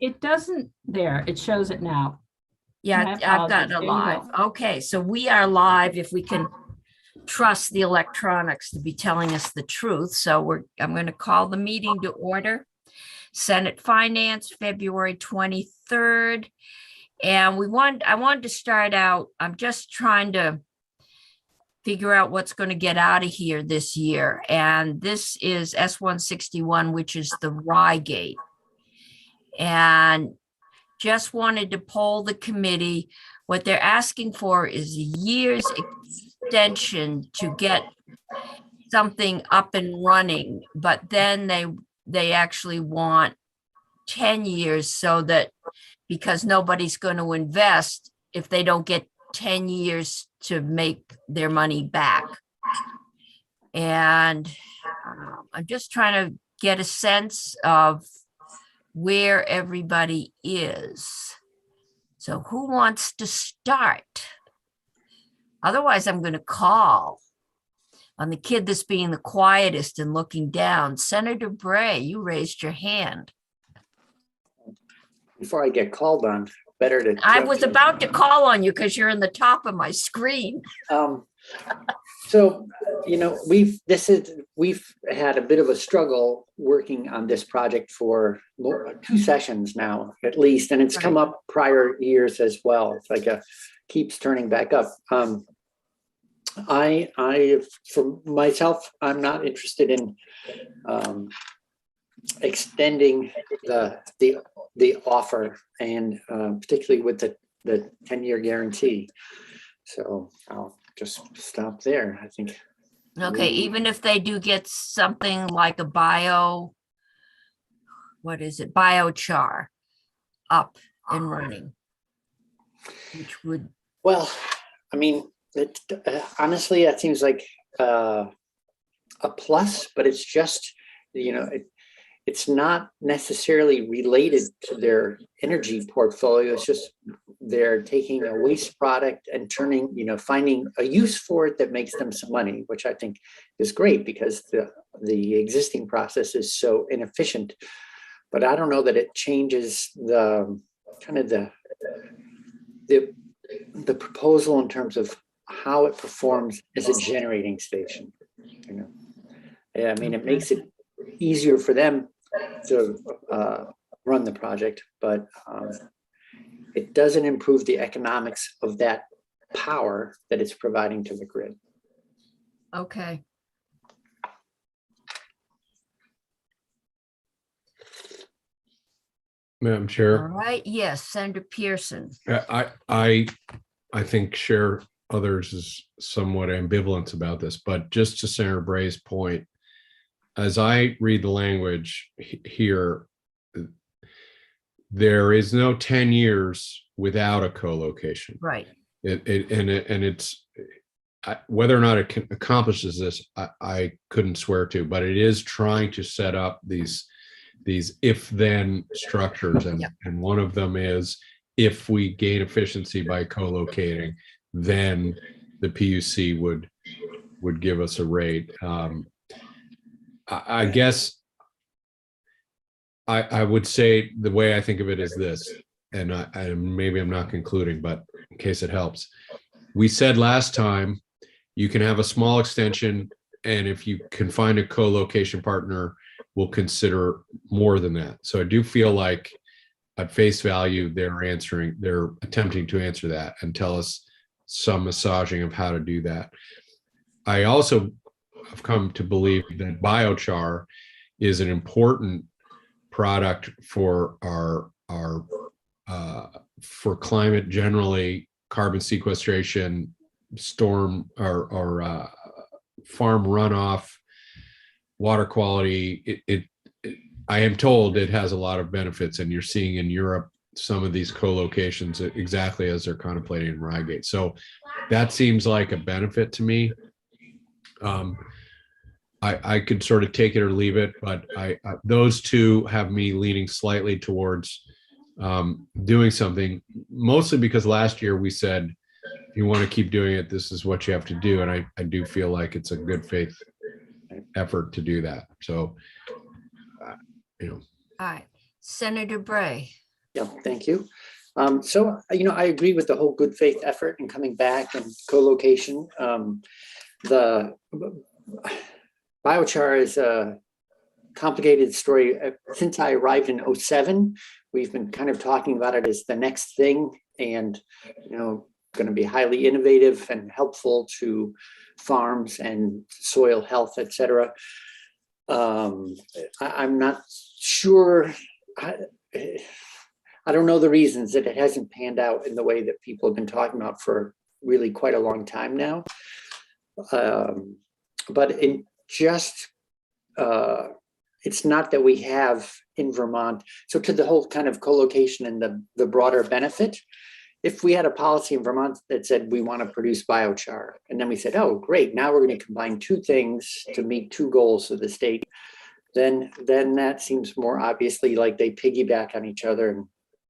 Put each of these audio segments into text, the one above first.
It doesn't there. It shows it now. Yeah, My I've gotten apologies. it There you live. go. Okay, so we are live if we can trust the electronics to be telling us the truth. So I'm going to call the meeting to order. Senate Finance, February 23rd. And I wanted to start out, I'm just trying to figure out what's going to get out of here this year. And this is S-161, which is the Rygate. And just wanted to poll the committee. What they're asking for is a year's extension to get something up and running, but then they actually want 10 years so that, because nobody's going to invest if they don't get 10 years to make their money back. And I'm just trying to get a sense of where everybody is. So who wants to start? Otherwise, I'm going to call on the kid that's being the quietest and looking down. Senator Bray, you raised your hand. Before I get called on, better to. I was about to call on you because you're in the top of my screen. So, we've had a bit of a struggle working on this project for 2 sessions now, at least, and it's come up prior years as well. It's like keeps turning back up. For myself, I'm not interested in extending the offer, and particularly with the 10-year guarantee. So I'll just stop there, I think. Okay, even if they do get something like a biochar up and running, which would. Well, I mean, honestly, that seems like a plus, but it's just, it's not necessarily related to their energy portfolio. It's just they're taking a waste product and finding a use for it that makes them some money, which I think is great because the existing process is so inefficient. But I don't know that it changes the proposal in terms of how it performs as a generating station. I mean, it makes it easier for them to run the project, but it doesn't improve the economics of that power that it's providing to the grid. Okay. Madam Chair. All right. Yes, Senator Pearson. I think share others is somewhat ambivalent about this, but just to Senator Bray's point, as I read the language here, there is no 10 years without a co-location. Right. It's whether or not it accomplishes this, I couldn't swear to, but it is trying to set up these if-then structures, and one of them is if we gain efficiency by co-locating, then the PUC would give us a rate. I guess I would say the way I think of it is this, and maybe I'm not concluding, but in case it helps, we said last time you can have a small extension, and if you can find a co-location partner, we'll consider more than that. So I do feel like at face value, they're attempting to answer that and tell us some massaging of how to do that. I also have come to believe that biochar is an important product for our for climate generally, carbon sequestration, storm or farm runoff, water quality. I am told it has a lot of benefits, and you're seeing in Europe some of these co-locations exactly as they're contemplating in Rygate. So that seems like a benefit to me. I could sort of take it or leave it, but those two have me leaning slightly towards doing something, mostly because last year we said, if you want to keep doing it, this is what you have to do. And I do feel like it's a good faith effort to do that. So, All right, Senator Bray. Yeah, thank you. So, I agree with the whole good faith effort and coming back and co-location. The biochar is a complicated story. Since I arrived in '07, we've been kind of talking about it as the next thing and, going to be highly innovative and helpful to farms and soil health, et cetera. I'm not sure. I don't know the reasons that it hasn't panned out in the way that people have been talking about for really quite a long time now. But in just, it's not that we have in Vermont. So to the whole kind of co-location and the broader benefit, if we had a policy in Vermont that said we want to produce biochar, and then we said, oh, great, now we're going to combine two things to meet two goals of the state, then that seems more obviously like they piggyback on each other and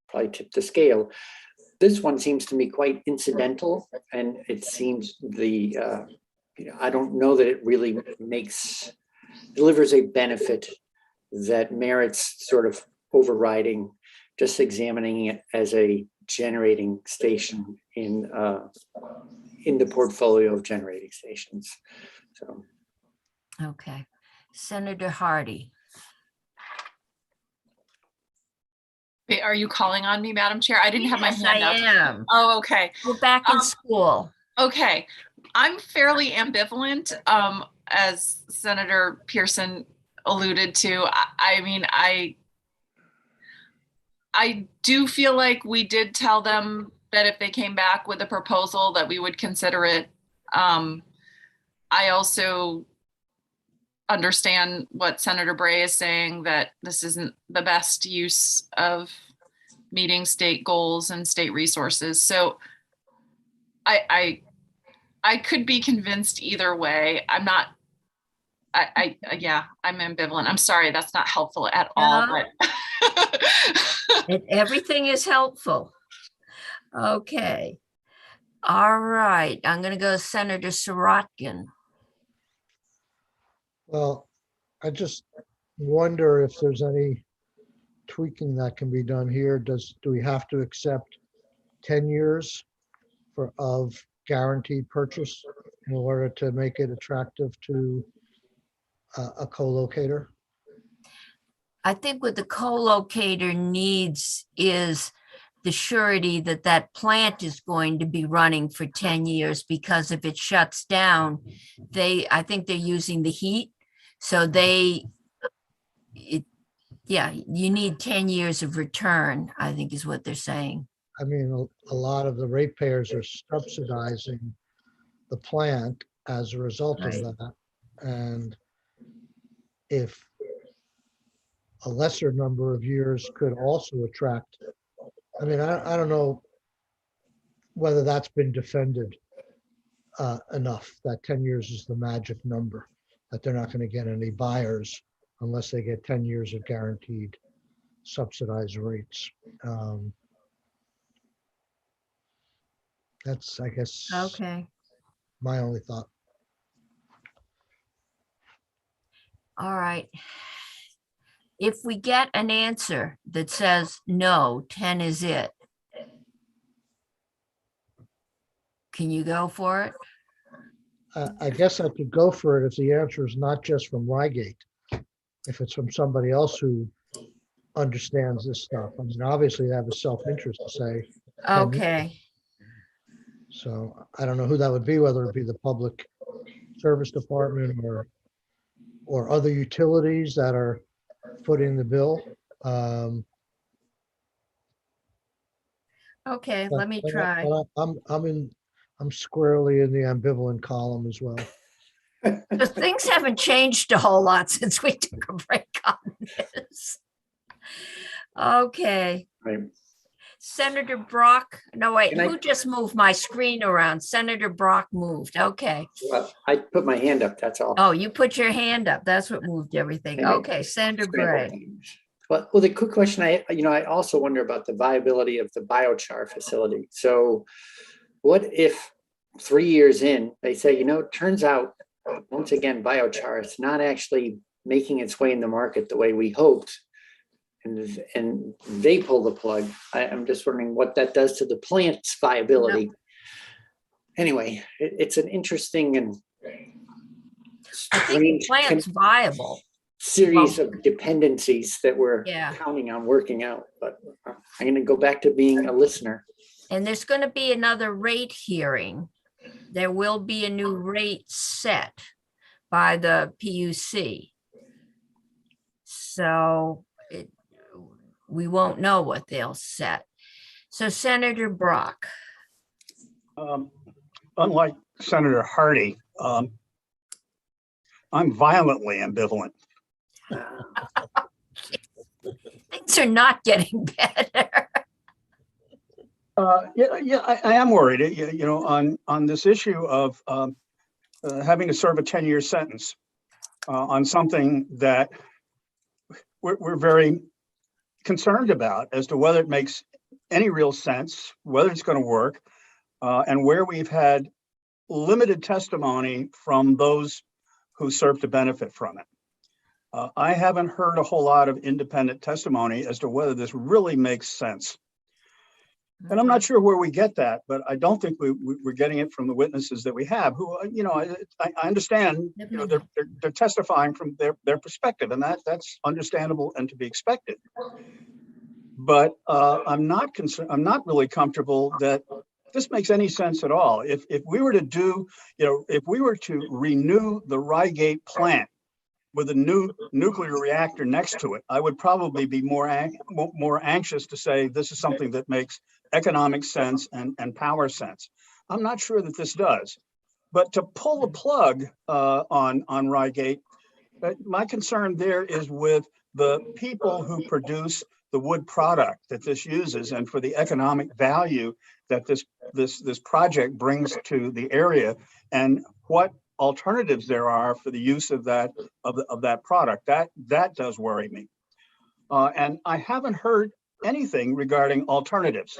probably tip the scale. This one seems to me quite incidental, and it seems I don't know that it really delivers a benefit that merits sort of overriding just examining it as a generating station in the portfolio of generating stations. So, Okay. Senator Hardy. Are you calling on me, Madam Chair? I didn't have my Yes, hand up. I am. Oh, okay. We're back in school. Okay. I'm fairly ambivalent, as Senator Pearson alluded to. I mean, I do feel like we did tell them that if they came back with a proposal that we would consider it. I also understand what Senator Bray is saying, that this isn't the best use of meeting state goals and state resources. So I could be convinced either way. I'm not, yeah, I'm ambivalent. I'm sorry, that's not helpful at all, No. but Everything is helpful. Okay. All right. I'm going to go Senator Sirotkin. Well, I just wonder if there's any tweaking that can be done here. Do we have to accept 10 years of guaranteed purchase in order to make it attractive to a co-locator? I think what the co-locator needs is the surety that that plant is going to be running for 10 years, because if it shuts down, I think they're using the heat. So yeah, you need 10 years of return, I think is what they're saying. I mean, a lot of the ratepayers are subsidizing the plant as a result of that. And if a lesser number of years could also attract, I mean, I don't know whether that's been defended enough, that 10 years is the magic number, that they're not going to get any buyers unless they get 10 years of guaranteed subsidized rates. That's, I guess, Okay. my only thought. All right. If we get an answer that says no, 10 is it, can you go for it? I guess I could go for it if the answer is not just from Rygate, if it's from somebody else who understands this stuff. I mean, obviously they have a self-interest to say. Okay. So I don't know who that would be, whether it be the public service department or other utilities that are footing the bill. Okay, But- let me but try. I'm squarely in the ambivalent column as well. Because things haven't changed a whole lot since we took a break on this. Okay. right. Senator Brock, no, wait, Can I- who just moved my screen around? Senator Brock moved. Okay. Well, I put my hand up, that's all. Oh, you put your hand up. That's what moved everything. Maybe. Okay, Senator Bray. Well, the quick question, I also wonder about the viability of the biochar facility. So what if 3 years in, they say, it turns out, once again, biochar is not actually making its way in the market the way we hoped. and they pull the plug. I'm just wondering what that does to the plant's viability. Anyway, it's an interesting and I think the strange plant's viable. series of dependencies that we're Yeah. counting on working out. But I'm going to go back to being a listener. And there's going to be another rate hearing. There will be a new rate set by the PUC. So we won't know what they'll set. So Senator Brock. Unlike Senator Hardy, I'm violently ambivalent. Things are not getting better. I am worried, on this issue of having to serve a 10-year sentence on something that we're very concerned about as to whether it makes any real sense, whether it's going to work, and where we've had limited testimony from those who serve to benefit from it. I haven't heard a whole lot of independent testimony as to whether this really makes sense. And I'm not sure where we get that, but I don't think we're getting it from the witnesses that we have, who, I understand, they're testifying from their perspective, and that's understandable and to be expected. But I'm not concerned. I'm not really comfortable that this makes any sense at all. If we were to do, if we were to renew the Rygate plant with a new nuclear reactor next to it, I would probably be more anxious to say this is something that makes economic sense and power sense. I'm not sure that this does. But to pull the plug on Rygate, my concern there is with the people who produce the wood product that this uses, and for the economic value that this project brings to the area, and what alternatives there are for the use of that product. That does worry me. And I haven't heard anything regarding alternatives.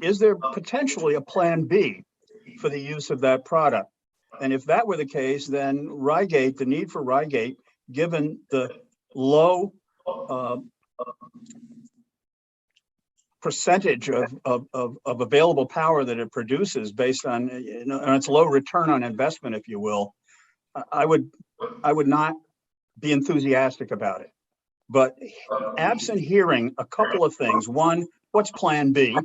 Is there potentially a plan B for the use of that product? And if that were the case, then Rygate, the need for Rygate, given the low percentage of available power that it produces based on, and its low return on investment, if you will, I would not be enthusiastic about it. But absent hearing a couple of things: one, what's plan B?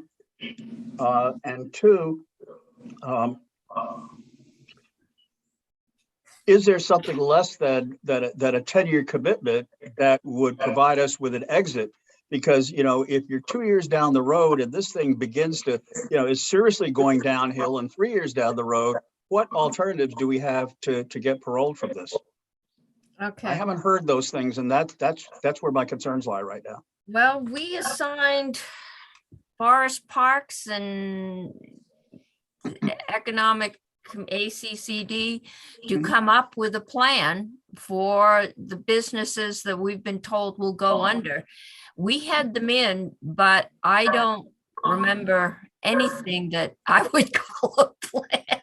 And two, is there something less than a 10-year commitment that would provide us with an exit? Because, if you're 2 years down the road and this thing begins to, is seriously going downhill, and 3 years down the road, what alternatives do we have to get paroled from this? Okay. I haven't heard those things, and that's where my concerns lie right now. Well, we assigned forest parks and economic ACCD to come up with a plan for the businesses that we've been told will go under. We had them in, but I don't remember anything that I would call a plan.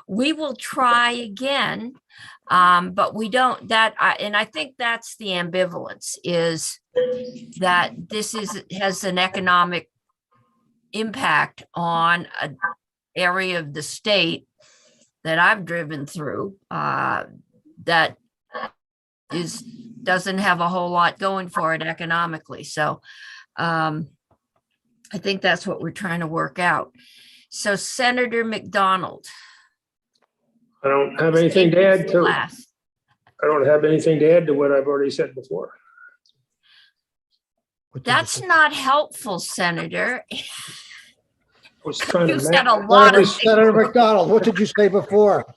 We will try again, but we don't. And I think that's the ambivalence, is that this has an economic impact on an area of the state that I've driven through that doesn't have a whole lot going for it economically. So I think that's what we're trying to work out. So Senator McDonald. I don't have anything to add to. I don't have anything to add to what I've already said before. That's not helpful, Senator. Was trying You to said a match, lot of Senator McDonald, what did you say before?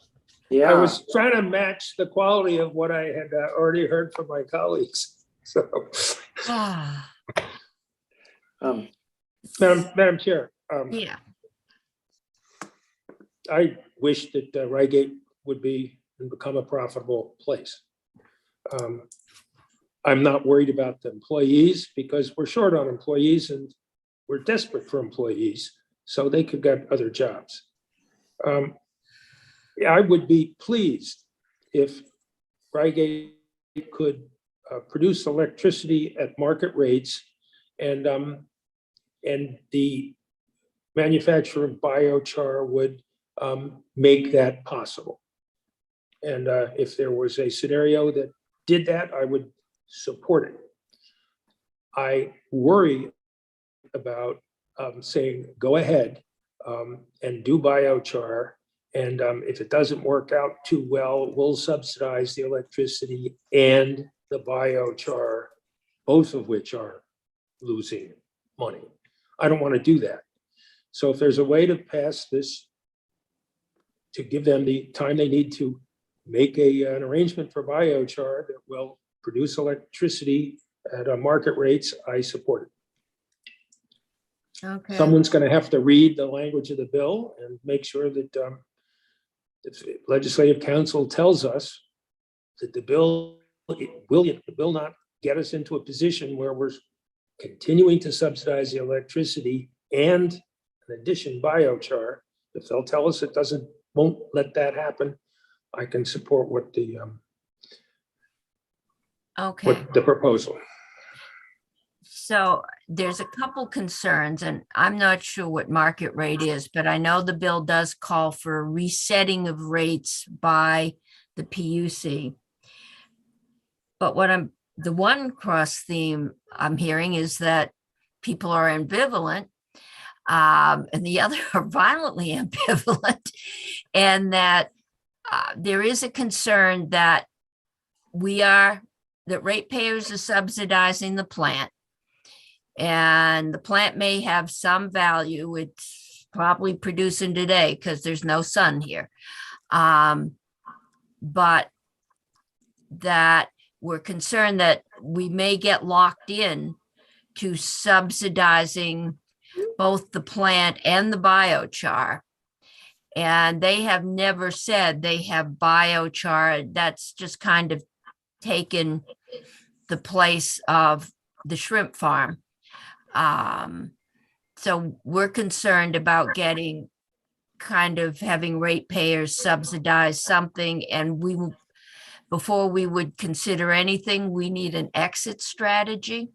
Yeah. I was trying to match the quality of what I had already heard from my colleagues. So, Madam Chair, yeah. I wish that Rygate would be and become a profitable place. I'm not worried about the employees, because we're short on employees and we're desperate for employees, so they could get other jobs. I would be pleased if Rygate could produce electricity at market rates, and the manufacturer of biochar would make that possible. And if there was a scenario that did that, I would support it. I worry about saying, go ahead and do biochar. And if it doesn't work out too well, we'll subsidize the electricity and the biochar, both of which are losing money. I don't want to do that. So if there's a way to pass this, to give them the time they need to make an arrangement for biochar that will produce electricity at market rates, I support it. Okay. Someone's going to have to read the language of the bill and make sure that the legislative council tells us that the bill will not get us into a position where we're continuing to subsidize the electricity and in addition biochar. If they'll tell us it won't let that happen, I can support what the Okay. proposal. So there's a couple concerns, and I'm not sure what market rate is, but I know the bill does call for a resetting of rates by the PUC. But the one cross theme I'm hearing is that people are ambivalent, and the other are violently ambivalent, and that there is a concern that ratepayers are subsidizing the plant, and the plant may have some value. It's probably producing today because there's no sun here. But that we're concerned that we may get locked in to subsidizing both the plant and the biochar. And they have never said they have biochar. That's just kind of taken the place of the shrimp farm. So we're concerned about having ratepayers subsidize something, and before we would consider anything, we need an exit strategy.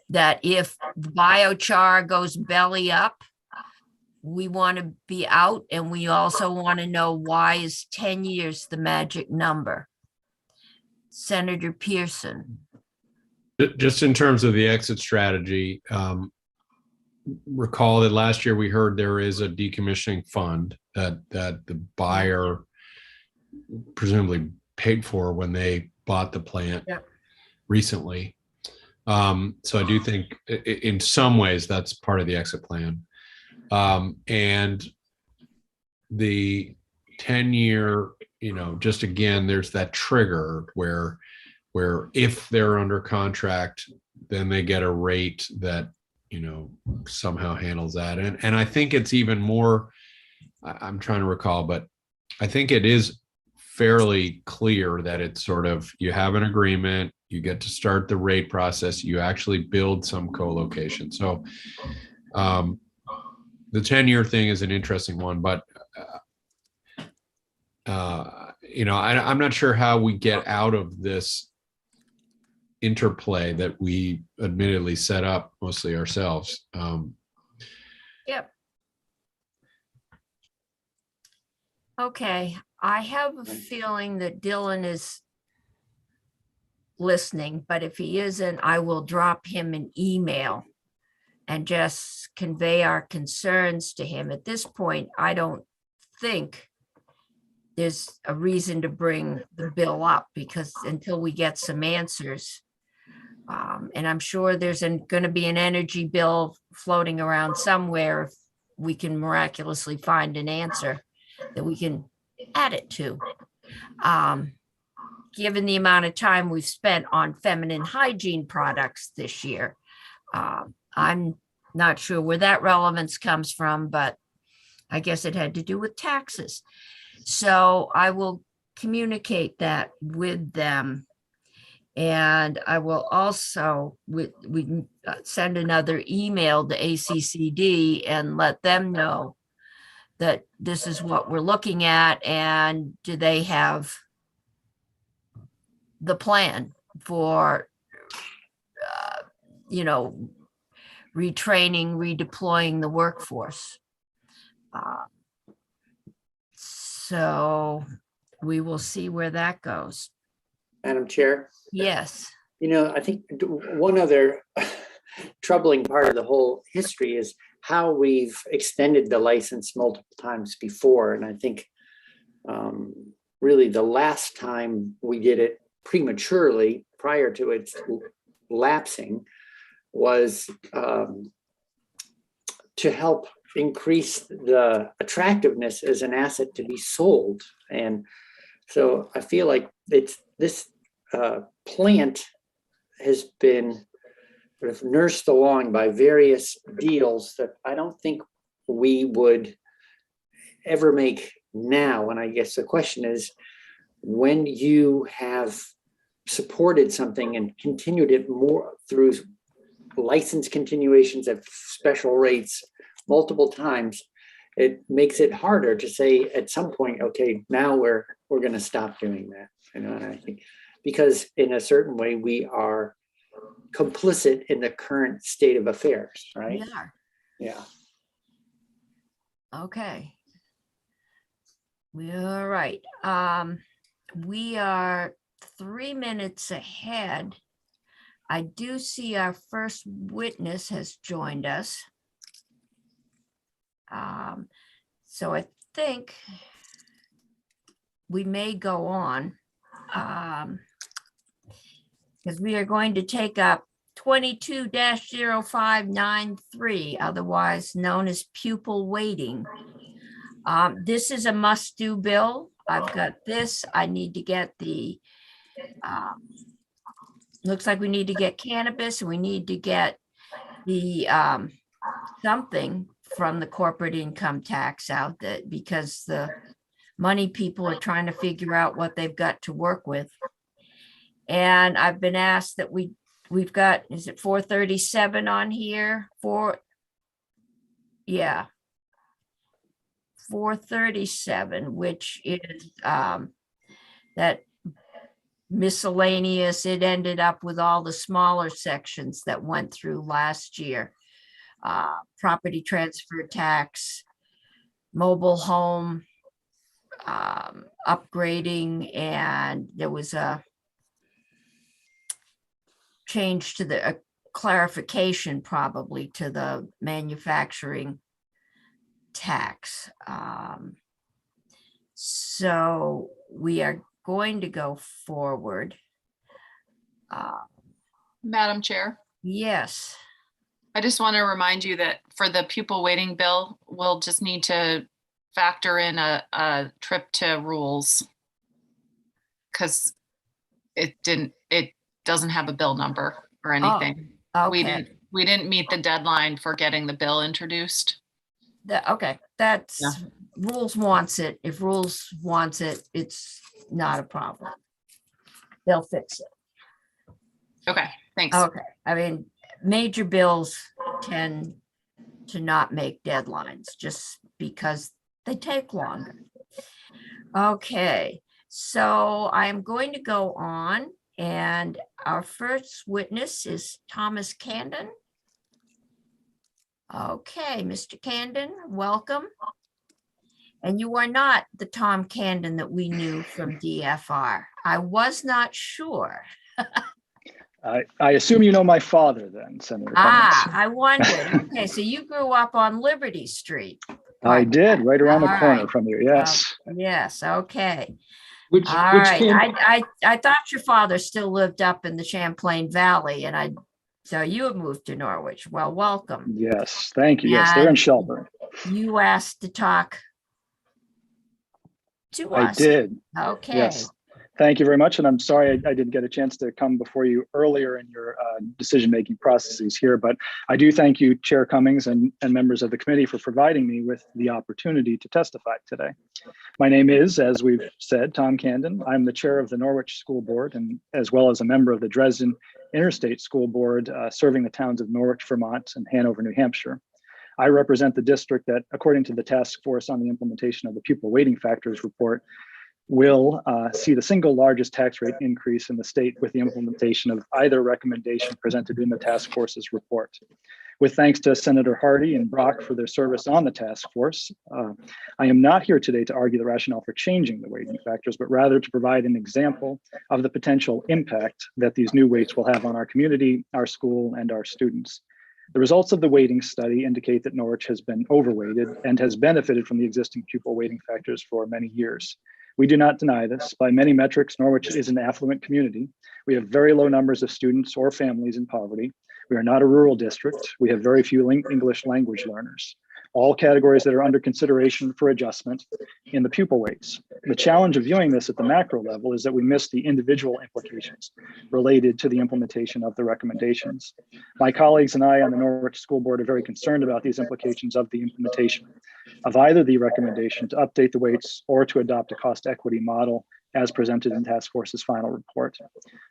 That if the biochar goes belly up, we want to be out, and we also want to know why is 10 years the magic number. Senator Pearson. Just in terms of the exit strategy, recall that last year we heard there is a decommissioning fund that the buyer presumably paid for when they bought the plant recently. So I do think in some ways that's part of the exit plan. And the 10-year, just again, there's that trigger where if they're under contract, then they get a rate that, somehow handles that. And I think it's even more, I'm trying to recall, but I think it is fairly clear that it's sort of, you have an agreement, you get to start the rate process, you actually build some co-location. So the 10-year thing is an interesting one, but I'm not sure how we get out of this interplay that we admittedly set up mostly ourselves. Yep. Okay, I have a feeling that Dylan is listening, but if he isn't, I will drop him an email and just convey our concerns to him. At this point, I don't think there's a reason to bring the bill up, because until we get some answers, and I'm sure there's going to be an energy bill floating around somewhere if we can miraculously find an answer that we can add it to. Given the amount of time we've spent on feminine hygiene products this year, I'm not sure where that relevance comes from, but I guess it had to do with taxes. So I will communicate that with them. And I will also, we send another email to ACCD and let them know that this is what we're looking at, and do they have the plan for, you know, retraining, redeploying the workforce. So we will see where that goes. Madam Chair, Yes. I think one other troubling part of the whole history is how we've extended the license multiple times before. And I think really the last time we did it prematurely prior to its lapsing was to help increase the attractiveness as an asset to be sold. And so I feel like this plant has been sort of nursed along by various deals that I don't think we would ever make now. And I guess the question is, when you have supported something and continued it more through license continuations at special rates multiple times, it makes it harder to say at some point, okay, now we're going to stop doing that. And I think because in a certain way we are complicit in the current state of affairs, right? We are. Yeah. Okay. All right. We are 3 minutes ahead. I do see our first witness has joined us. So I think we may go on because we are going to take up 22-0593, otherwise known as pupil waiting. This is a must-do bill. I've got this. I need to get the, looks like we need to get cannabis, and we need to get the something from the corporate income tax out, that because the money people are trying to figure out what they've got to work with. And I've been asked that we've got, is it 437 on here? 437, which is that miscellaneous. It ended up with all the smaller sections that went through last year. Property transfer tax, mobile home, upgrading, and there was a change to the clarification probably to the manufacturing tax. So we are going to go forward. Madam Chair, Yes. I just want to remind you that for the pupil waiting bill, we'll just need to factor in a trip to rules. Because it doesn't have a bill number or anything. Okay. We didn't meet the deadline for getting the bill introduced. Okay, that's, Yeah. rules wants it. If rules wants it, it's not a problem. They'll fix it. Okay, thanks. Okay, I mean, major bills tend to not make deadlines just because they take longer. Okay, so I'm going to go on, and our first witness is Thomas Candon. Okay, Mr. Candon, welcome. And you are not the Tom Candon that we knew from DFR. I was not sure. I assume you know my father then, Senator Cummings. I wondered. Okay, so you grew up on Liberty Street. I did, right around the All corner right. from you, yes. Yes, okay. Which All right. can, I thought your father still lived up in the Champlain Valley, and so you have moved to Norwich. Well, welcome. Yes, thank you. Yes, they're in And Shelburne. you asked to talk to I us. did, Okay. yes. Thank you very much. And I'm sorry I didn't get a chance to come before you earlier in your decision-making processes here, but I do thank you, Chair Cummings, and members of the committee for providing me with the opportunity to testify today. My name is, as we've said, Tom Candon. I'm the chair of the Norwich School Board, and as well as a member of the Dresden Interstate School Board, serving the towns of Norwich, Vermont, and Hanover, New Hampshire. I represent the district that, according to the task force on the implementation of the pupil waiting factors report, will see the single largest tax rate increase in the state with the implementation of either recommendation presented in the task force's report. With thanks to Senator Hardy and Brock for their service on the task force, I am not here today to argue the rationale for changing the weighting factors, but rather to provide an example of the potential impact that these new weights will have on our community, our school, and our students. The results of the weighting study indicate that Norwich has been overweighted and has benefited from the existing pupil weighting factors for many years. We do not deny this. By many metrics, Norwich is an affluent community. We have very low numbers of students or families in poverty. We are not a rural district. We have very few English language learners. All categories that are under consideration for adjustment in the pupil weights. The challenge of viewing this at the macro level is that we miss the individual implications related to the implementation of the recommendations. My colleagues and I on the Norwich School Board are very concerned about these implications of the implementation of either the recommendation to update the weights or to adopt a cost equity model as presented in task force's final report.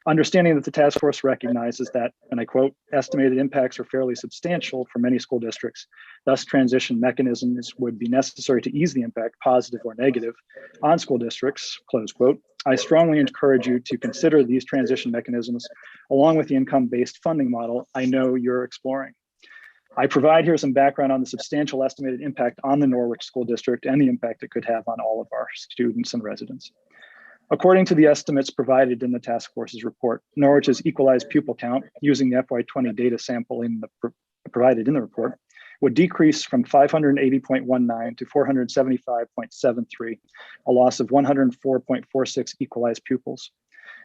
Understanding that the task force recognizes that, and I quote, estimated impacts are fairly substantial for many school districts, thus transition mechanisms would be necessary to ease the impact, positive or negative, on school districts, close quote. I strongly encourage you to consider these transition mechanisms along with the income-based funding model I know you're exploring. I provide here some background on the substantial estimated impact on the Norwich School District and the impact it could have on all of our students and residents. According to the estimates provided in the task force's report, Norwich's equalized pupil count using the FY20 data sample provided in the report would decrease from 580.19 to 475.73, a loss of 104.46 equalized pupils.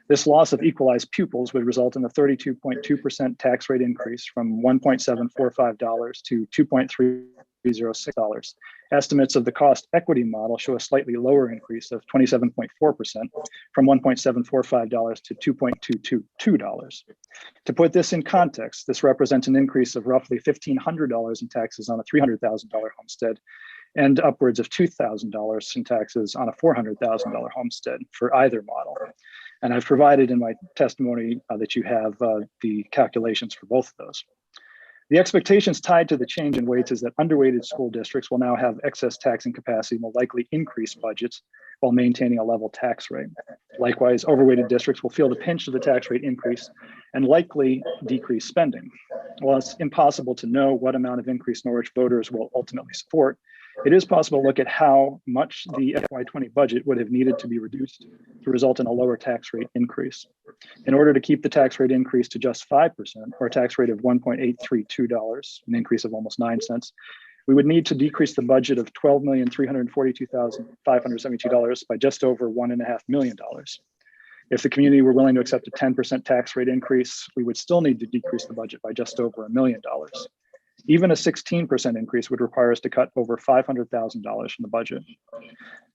This loss of equalized pupils would result in a 32.2% tax rate increase from $1.745 to $2.306. Estimates of the cost equity model show a slightly lower increase of 27.4% from $1.745 to $2.222. To put this in context, this represents an increase of roughly $1,500 in taxes on a $300,000 homestead and upwards of $2,000 in taxes on a $400,000 homestead for either model. And I've provided in my testimony that you have the calculations for both of those. The expectations tied to the change in weights is that underweighted school districts will now have excess taxing capacity and will likely increase budgets while maintaining a level tax rate. Likewise, overweighted districts will feel the pinch of the tax rate increase and likely decrease spending. While it's impossible to know what amount of increase Norwich voters will ultimately support, it is possible to look at how much the FY20 budget would have needed to be reduced to result in a lower tax rate increase. In order to keep the tax rate increase to just 5%, or a tax rate of $1.832, an increase of almost 9 cents, we would need to decrease the budget of $12,342,572 by just over $1.5 million. If the community were willing to accept a 10% tax rate increase, we would still need to decrease the budget by just over $1 million. Even a 16% increase would require us to cut over $500,000 from the budget.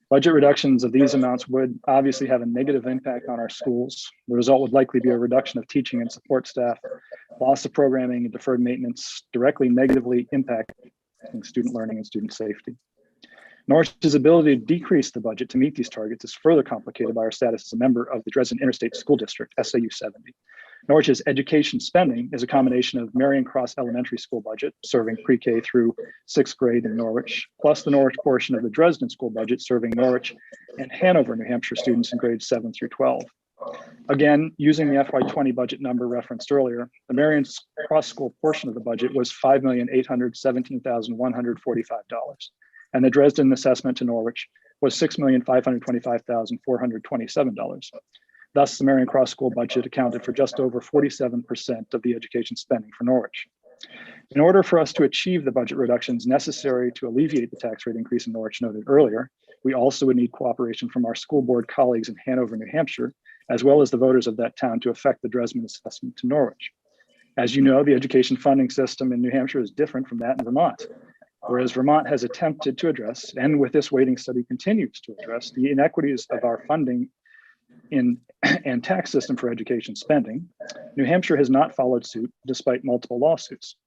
Budget reductions of these amounts would obviously have a negative impact on our schools. The result would likely be a reduction of teaching and support staff, loss of programming and deferred maintenance, directly negatively impacting student learning and student safety. Norwich's ability to decrease the budget to meet these targets is further complicated by our status as a member of the Dresden Interstate School District, SAU 70. Norwich's education spending is a combination of Marion Cross Elementary School budget, serving pre-K through 6th grade in Norwich, plus the Norwich portion of the Dresden School budget, serving Norwich and Hanover, New Hampshire students in grades 7 through 12. Again, using the FY20 budget number referenced earlier, the Marion Cross School portion of the budget was $5,817,145. And the Dresden assessment to Norwich was $6,525,427. Thus, the Marion Cross School budget accounted for just over 47% of the education spending for Norwich. In order for us to achieve the budget reductions necessary to alleviate the tax rate increase in Norwich noted earlier, we also would need cooperation from our school board colleagues in Hanover, New Hampshire, as well as the voters of that town to affect the Dresden assessment to Norwich. As you know, the education funding system in New Hampshire is different from that in Vermont. Whereas Vermont has attempted to address, and with this weighting study continues to address, the inequities of our funding and tax system for education spending, New Hampshire has not followed suit despite multiple lawsuits.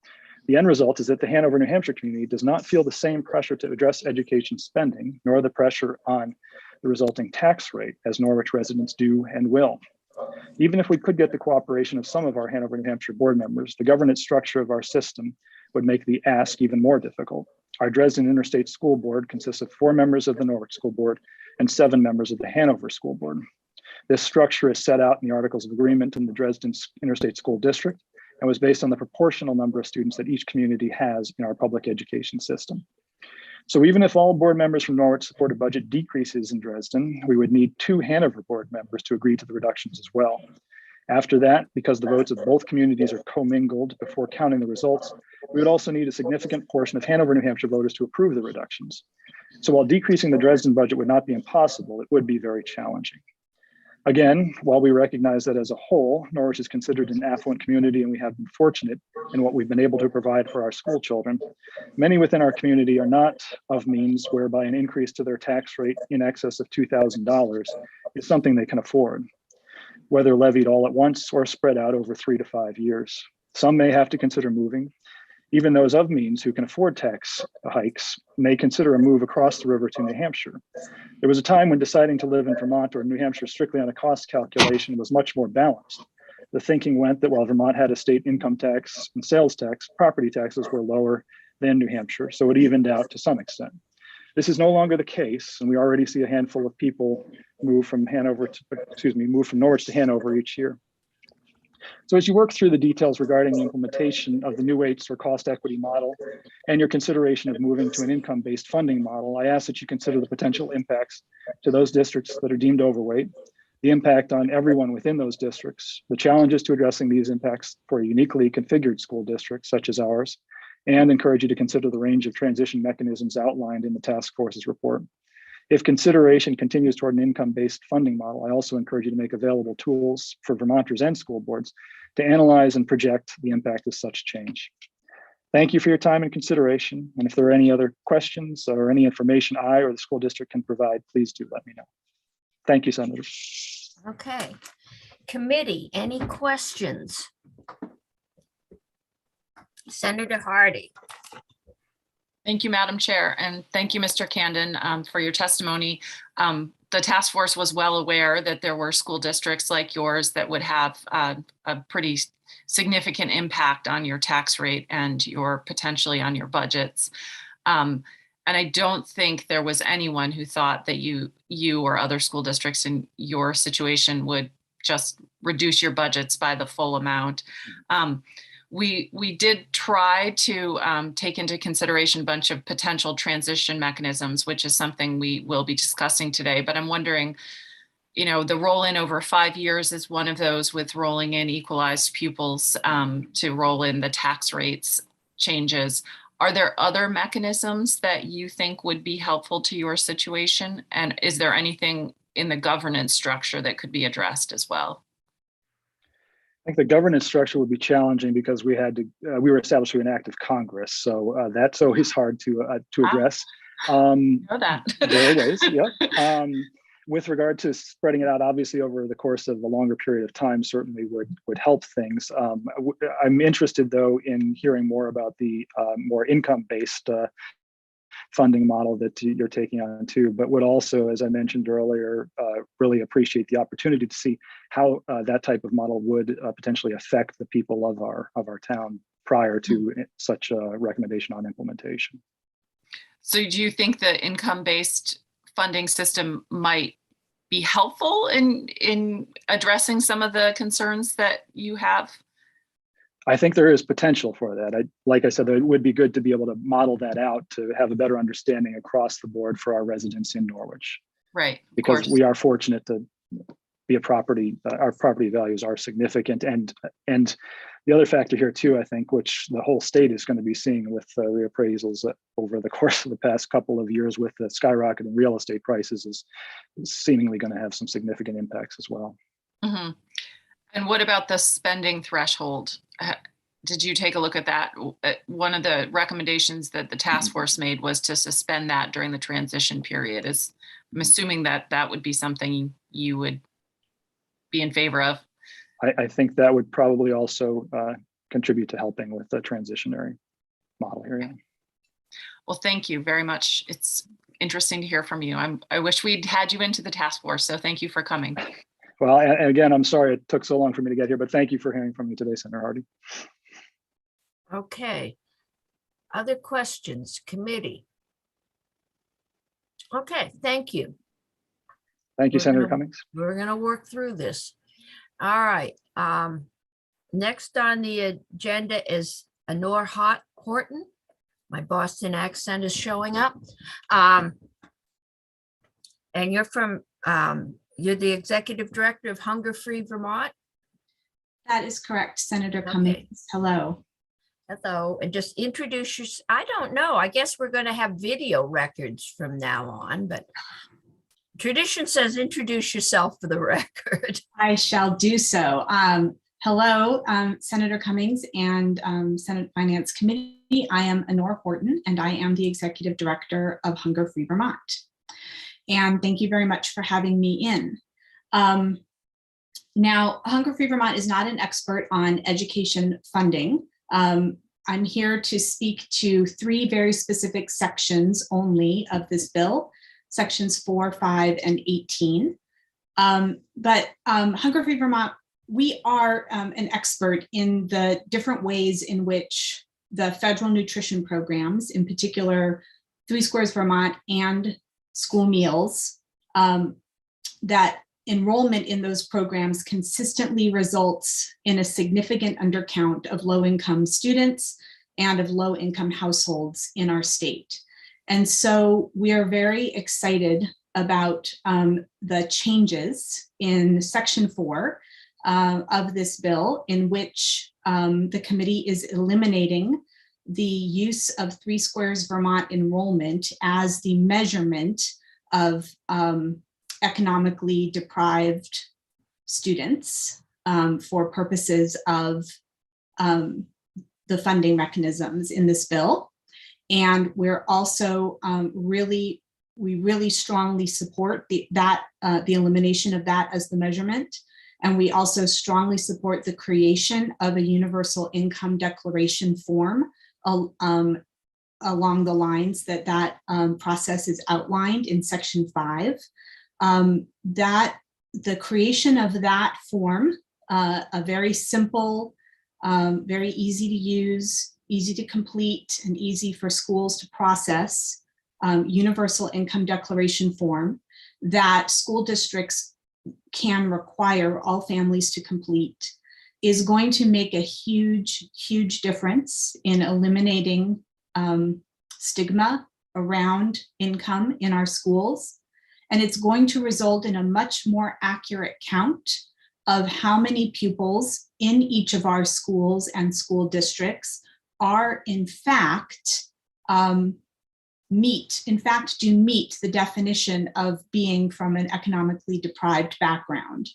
The end result is that the Hanover, New Hampshire community does not feel the same pressure to address education spending, nor the pressure on the resulting tax rate as Norwich residents do and will. Even if we could get the cooperation of some of our Hanover, New Hampshire board members, the governance structure of our system would make the ask even more difficult. Our Dresden Interstate School Board consists of 4 members of the Norwich School Board and 7 members of the Hanover School Board. This structure is set out in the Articles of Agreement in the Dresden Interstate School District and was based on the proportional number of students that each community has in our public education system. So even if all board members from Norwich supported budget decreases in Dresden, we would need 2 Hanover board members to agree to the reductions as well. After that, because the votes of both communities are commingled before counting the results, we would also need a significant portion of Hanover, New Hampshire voters to approve the reductions. So while decreasing the Dresden budget would not be impossible, it would be very challenging. Again, while we recognize that as a whole, Norwich is considered an affluent community and we have been fortunate in what we've been able to provide for our school children, many within our community are not of means whereby an increase to their tax rate in excess of $2,000 is something they can afford, whether levied all at once or spread out over 3 to 5 years. Some may have to consider moving. Even those of means who can afford tax hikes may consider a move across the river to New Hampshire. There was a time when deciding to live in Vermont or New Hampshire strictly on a cost calculation was much more balanced. The thinking went that while Vermont had a state income tax and sales tax, property taxes were lower than New Hampshire, so it evened out to some extent. This is no longer the case, and we already see a handful of people move from Norwich to Hanover each year. So as you work through the details regarding the implementation of the new weights or cost equity model and your consideration of moving to an income-based funding model, I ask that you consider the potential impacts to those districts that are deemed overweight, the impact on everyone within those districts, the challenges to addressing these impacts for a uniquely configured school district such as ours, and encourage you to consider the range of transition mechanisms outlined in the task force's report. If consideration continues toward an income-based funding model, I also encourage you to make available tools for Vermonters and school boards to analyze and project the impact of such change. Thank you for your time and consideration. And if there are any other questions or any information I or the school district can provide, please do let me know. Thank you, Senator. Okay. Committee, any questions? Senator Hardy. Thank you, Madam Chair, and thank you, Mr. Candon, for your testimony. The task force was well aware that there were school districts like yours that would have a pretty significant impact on your tax rate and potentially on your budgets. And I don't think there was anyone who thought that you or other school districts in your situation would just reduce your budgets by the full amount. We did try to take into consideration a bunch of potential transition mechanisms, which is something we will be discussing today. But I'm wondering, the roll in over 5 years is one of those, with rolling in equalized pupils to roll in the tax rates changes. Are there other mechanisms that you think would be helpful to your situation? And is there anything in the governance structure that could be addressed as well? I think the governance structure would be challenging because we were established through an act of Congress, so that's always hard to address. Know that. There are ways, yeah. With regard to spreading it out, obviously over the course of a longer period of time, certainly would help things. I'm interested, though, in hearing more about the more income-based funding model that you're taking on too, but would also, as I mentioned earlier, really appreciate the opportunity to see how that type of model would potentially affect the people of our town prior to such a recommendation on implementation. So do you think the income-based funding system might be helpful in addressing some of the concerns that you have? I think there is potential for that. Like I said, it would be good to be able to model that out to have a better understanding across the board for our residents in Norwich. Right. Because we are fortunate to be a property, our property values are significant. And the other factor here too, I think, which the whole state is going to be seeing with reappraisals over the course of the past couple of years with the skyrocketing real estate prices, is seemingly going to have some significant impacts as well. Mm-hmm. And what about the spending threshold? Did you take a look at that? One of the recommendations that the task force made was to suspend that during the transition period. I'm assuming that would be something you would be in favor of. I think that would probably also contribute to helping with the transitionary model here. Yeah. Well, thank you very much. It's interesting to hear from you. I wish we'd had you into the task force, so thank you for coming. Well, and again, I'm sorry it took so long for me to get here, but thank you for hearing from me today, Senator Hardy. Okay. Other questions, committee? Okay, thank you. Thank you, We're Senator gonna- Cummings. We're gonna work through this. All right, next on the agenda is Honor Horton. My Boston accent is showing up. And you're from, you're the executive director of Hunger Free Vermont. That is correct, Senator Okay. Cummings. Hello. Hello, and just introduce your, I don't know, I guess we're gonna have video records from now on, but tradition says introduce yourself for the record. I shall do so. Hello, Senator Cummings and Senate Finance Committee. I am Honor Horton, and I am the Executive Director of Hunger Free Vermont. And thank you very much for having me in. Now, Hunger Free Vermont is not an expert on education funding. I'm here to speak to 3 very specific sections only of this bill, sections 4, 5, and 18. But Hunger Free Vermont, we are an expert in the different ways in which the federal nutrition programs, in particular 3 Squares Vermont and school meals, that enrollment in those programs consistently results in a significant undercount of low-income students and of low-income households in our state. And so we are very excited about the changes in Section 4 of this bill, in which the committee is eliminating the use of 3 Squares Vermont enrollment as the measurement of economically deprived students for purposes of the funding mechanisms in this bill. And we're also we really strongly support the elimination of that as the measurement. And we also strongly support the creation of a universal income declaration form along the lines that process is outlined in Section 5. That the creation of that form, a very simple, very easy to use, easy to complete, and easy for schools to process universal income declaration form that school districts can require all families to complete, is going to make a huge, huge difference in eliminating stigma around income in our schools. And it's going to result in a much more accurate count of how many pupils in each of our schools and school districts are in fact do meet the definition of being from an economically deprived background.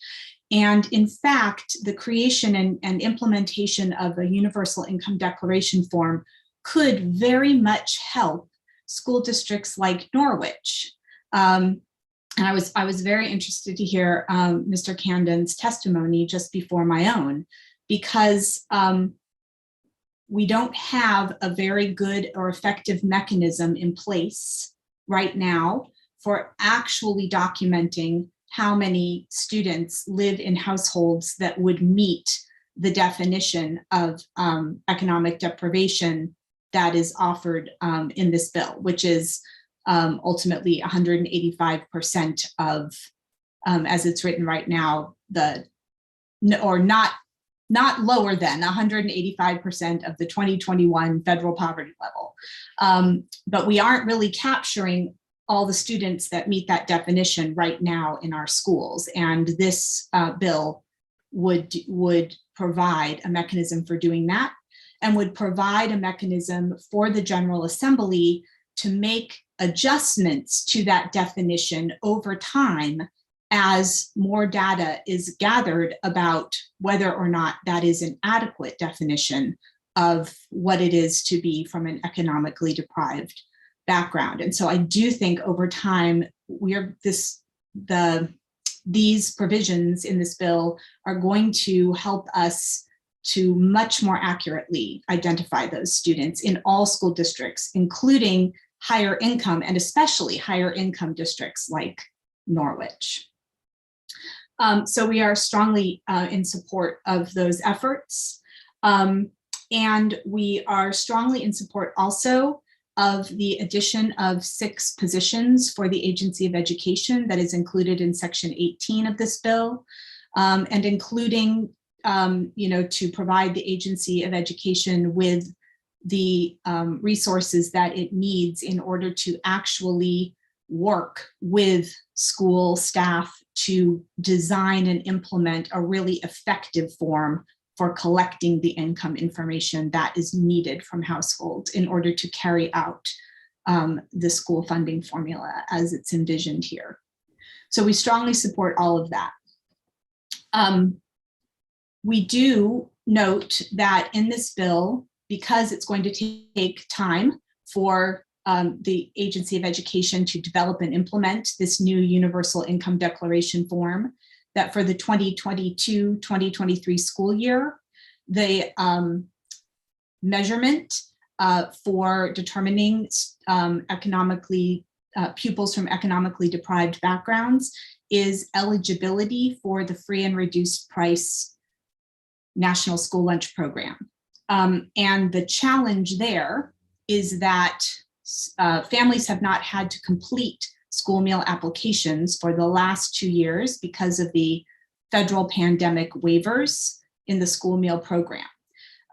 And in fact, the creation and implementation of a universal income declaration form could very much help school districts like Norwich. And I was very interested to hear Mr. Camden's testimony just before my own, because we don't have a very good or effective mechanism in place right now for actually documenting how many students live in households that would meet the definition of economic deprivation that is offered in this bill, which is ultimately 185% of, as it's written right now, not lower than 185% of the 2021 federal poverty level. But we aren't really capturing all the students that meet that definition right now in our schools. And this bill would provide a mechanism for doing that, and would provide a mechanism for the General Assembly to make adjustments to that definition over time as more data is gathered about whether or not that is an adequate definition of what it is to be from an economically deprived background. And so I do think over time, these provisions in this bill are going to help us to much more accurately identify those students in all school districts, including higher income and especially higher income districts like Norwich. So we are strongly in support of those efforts. And we are strongly in support also of the addition of 6 positions for the Agency of Education that is included in Section 18 of this bill, and including, to provide the Agency of Education with the resources that it needs in order to actually work with school staff to design and implement a really effective form for collecting the income information that is needed from households in order to carry out the school funding formula as it's envisioned here. So we strongly support all of that. We do note that in this bill, because it's going to take time for the Agency of Education to develop and implement this new universal income declaration form, that for the 2022-2023 school year, the measurement for determining pupils from economically deprived backgrounds is eligibility for the free and reduced price National School Lunch Program. And the challenge there is that families have not had to complete school meal applications for the last 2 years because of the federal pandemic waivers in the school meal program.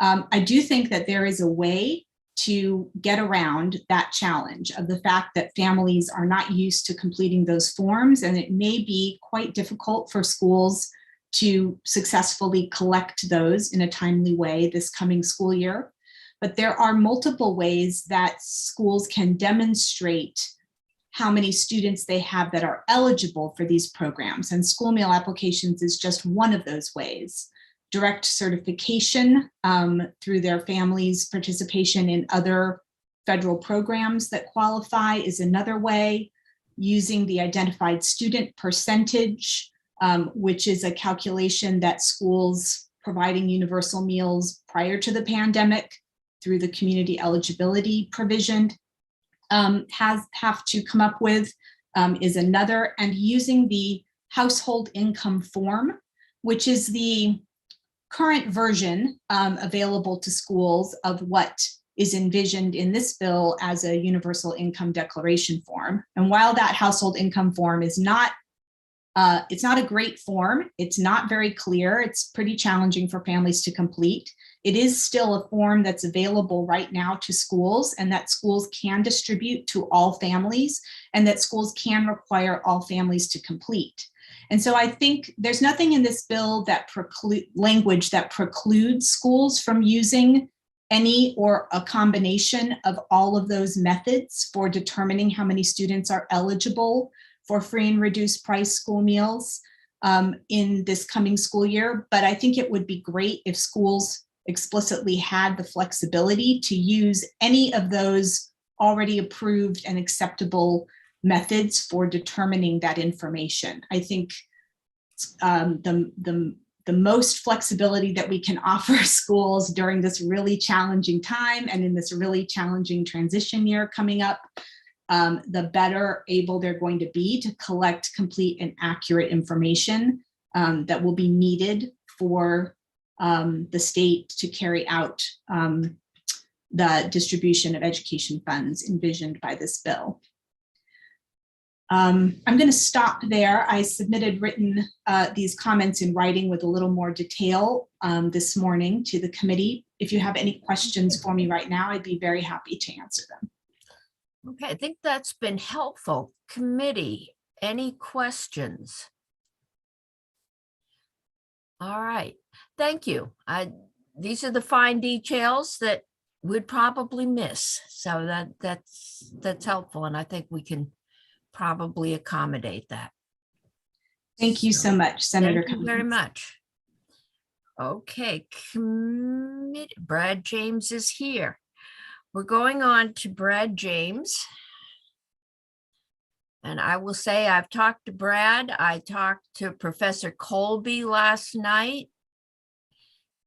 I do think that there is a way to get around that challenge of the fact that families are not used to completing those forms, and it may be quite difficult for schools to successfully collect those in a timely way this coming school year. But there are multiple ways that schools can demonstrate how many students they have that are eligible for these programs. And school meal applications is just one of those ways. Direct certification through their families' participation in other federal programs that qualify is another way. Using the identified student percentage, which is a calculation that schools providing universal meals prior to the pandemic through the community eligibility provision have to come up with, is another. And using the household income form, which is the current version available to schools of what is envisioned in this bill as a universal income declaration form. And while that household income form is not, it's not a great form, it's not very clear, it's pretty challenging for families to complete. It is still a form that's available right now to schools, and that schools can distribute to all families, and that schools can require all families to complete. And so I think there's nothing in this bill that language that precludes schools from using any or a combination of all of those methods for determining how many students are eligible for free and reduced price school meals in this coming school year. But I think it would be great if schools explicitly had the flexibility to use any of those already approved and acceptable methods for determining that information. I think the most flexibility that we can offer schools during this really challenging time and in this really challenging transition year coming up, the better able they're going to be to collect complete and accurate information that will be needed for the state to carry out the distribution of education funds envisioned by this bill. I'm going to stop there. I submitted these comments in writing with a little more detail this morning to the committee. If you have any questions for me right now, I'd be very happy to answer them. Okay, I think that's been helpful. Committee, any questions? All right, thank you. These are the fine details that we'd probably miss. So that's helpful, and I think we can probably accommodate that. Thank you so much, Senator. Thank you very much. Okay, Brad James is here. We're going on to Brad James. And I will say I've talked to Brad. I talked to Professor Colby last night.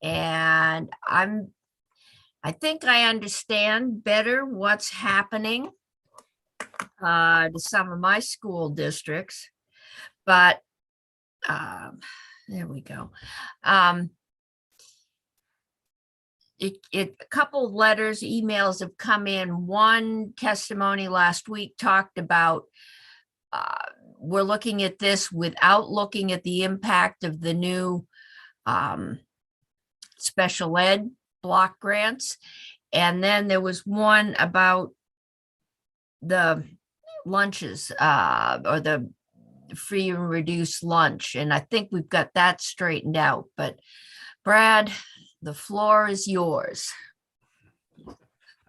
And I think I understand better what's happening to some of my school districts. But there we go. a couple of letters, emails have come in. One testimony last week talked about we're looking at this without looking at the impact of the new special ed block grants. And then there was one about the lunches or the free and reduced lunch. And I think we've got that straightened out. But Brad, the floor is yours.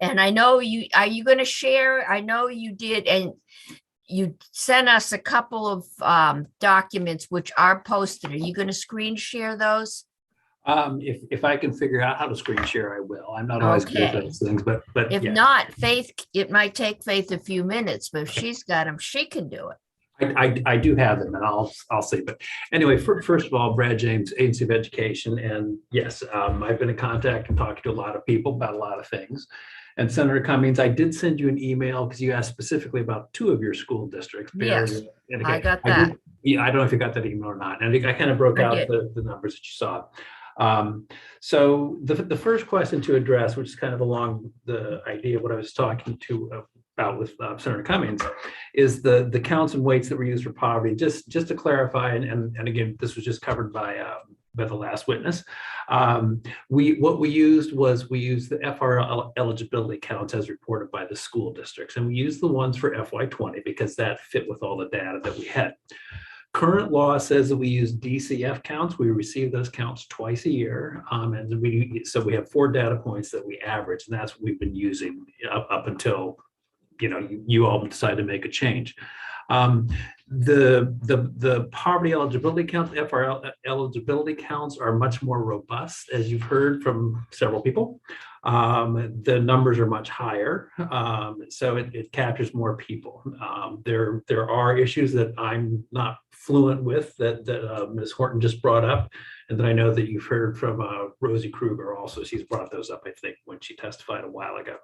And I know are you going to share? I know you did. And you sent us a couple of documents which are posted. Are you going to screen share those? If I can figure out how to screen share, I will. I'm not always good at Okay. those things, but If yeah. not, Faith, it might take Faith a few minutes, but if she's got them, she can do it. I do have them, and I'll see. But anyway, first of all, Brad James, Agency of Education, and yes, I've been in contact and talking to a lot of people about a lot of things. And Senator Cummings, I did send you an email because you asked specifically about 2 of your school districts. Yes, and I got that. Yeah, I don't know if you got that email or not. And I kind of broke I out did. the numbers that you saw. So the first question to address, which is kind of along the idea of what I was talking about with Senator Cummings, is the counts and weights that were used for poverty. Just to clarify, and again, this was just covered by the last witness. What we used the FRL eligibility counts as reported by the school districts, and we used the ones for FY20 because that fit with all the data that we had. Current law says that we use DCF counts. We receive those counts twice a year. So we have 4 data points that we average, and that's what we've been using up until, you all decide to make a change. The poverty eligibility counts, FRL eligibility counts are much more robust, as you've heard from several people. The numbers are much higher, so it captures more people. There are issues that I'm not fluent with that Ms. Horton just brought up, and that I know that you've heard from Rosie Kruger also. She's brought those up, I think, when she testified a while ago.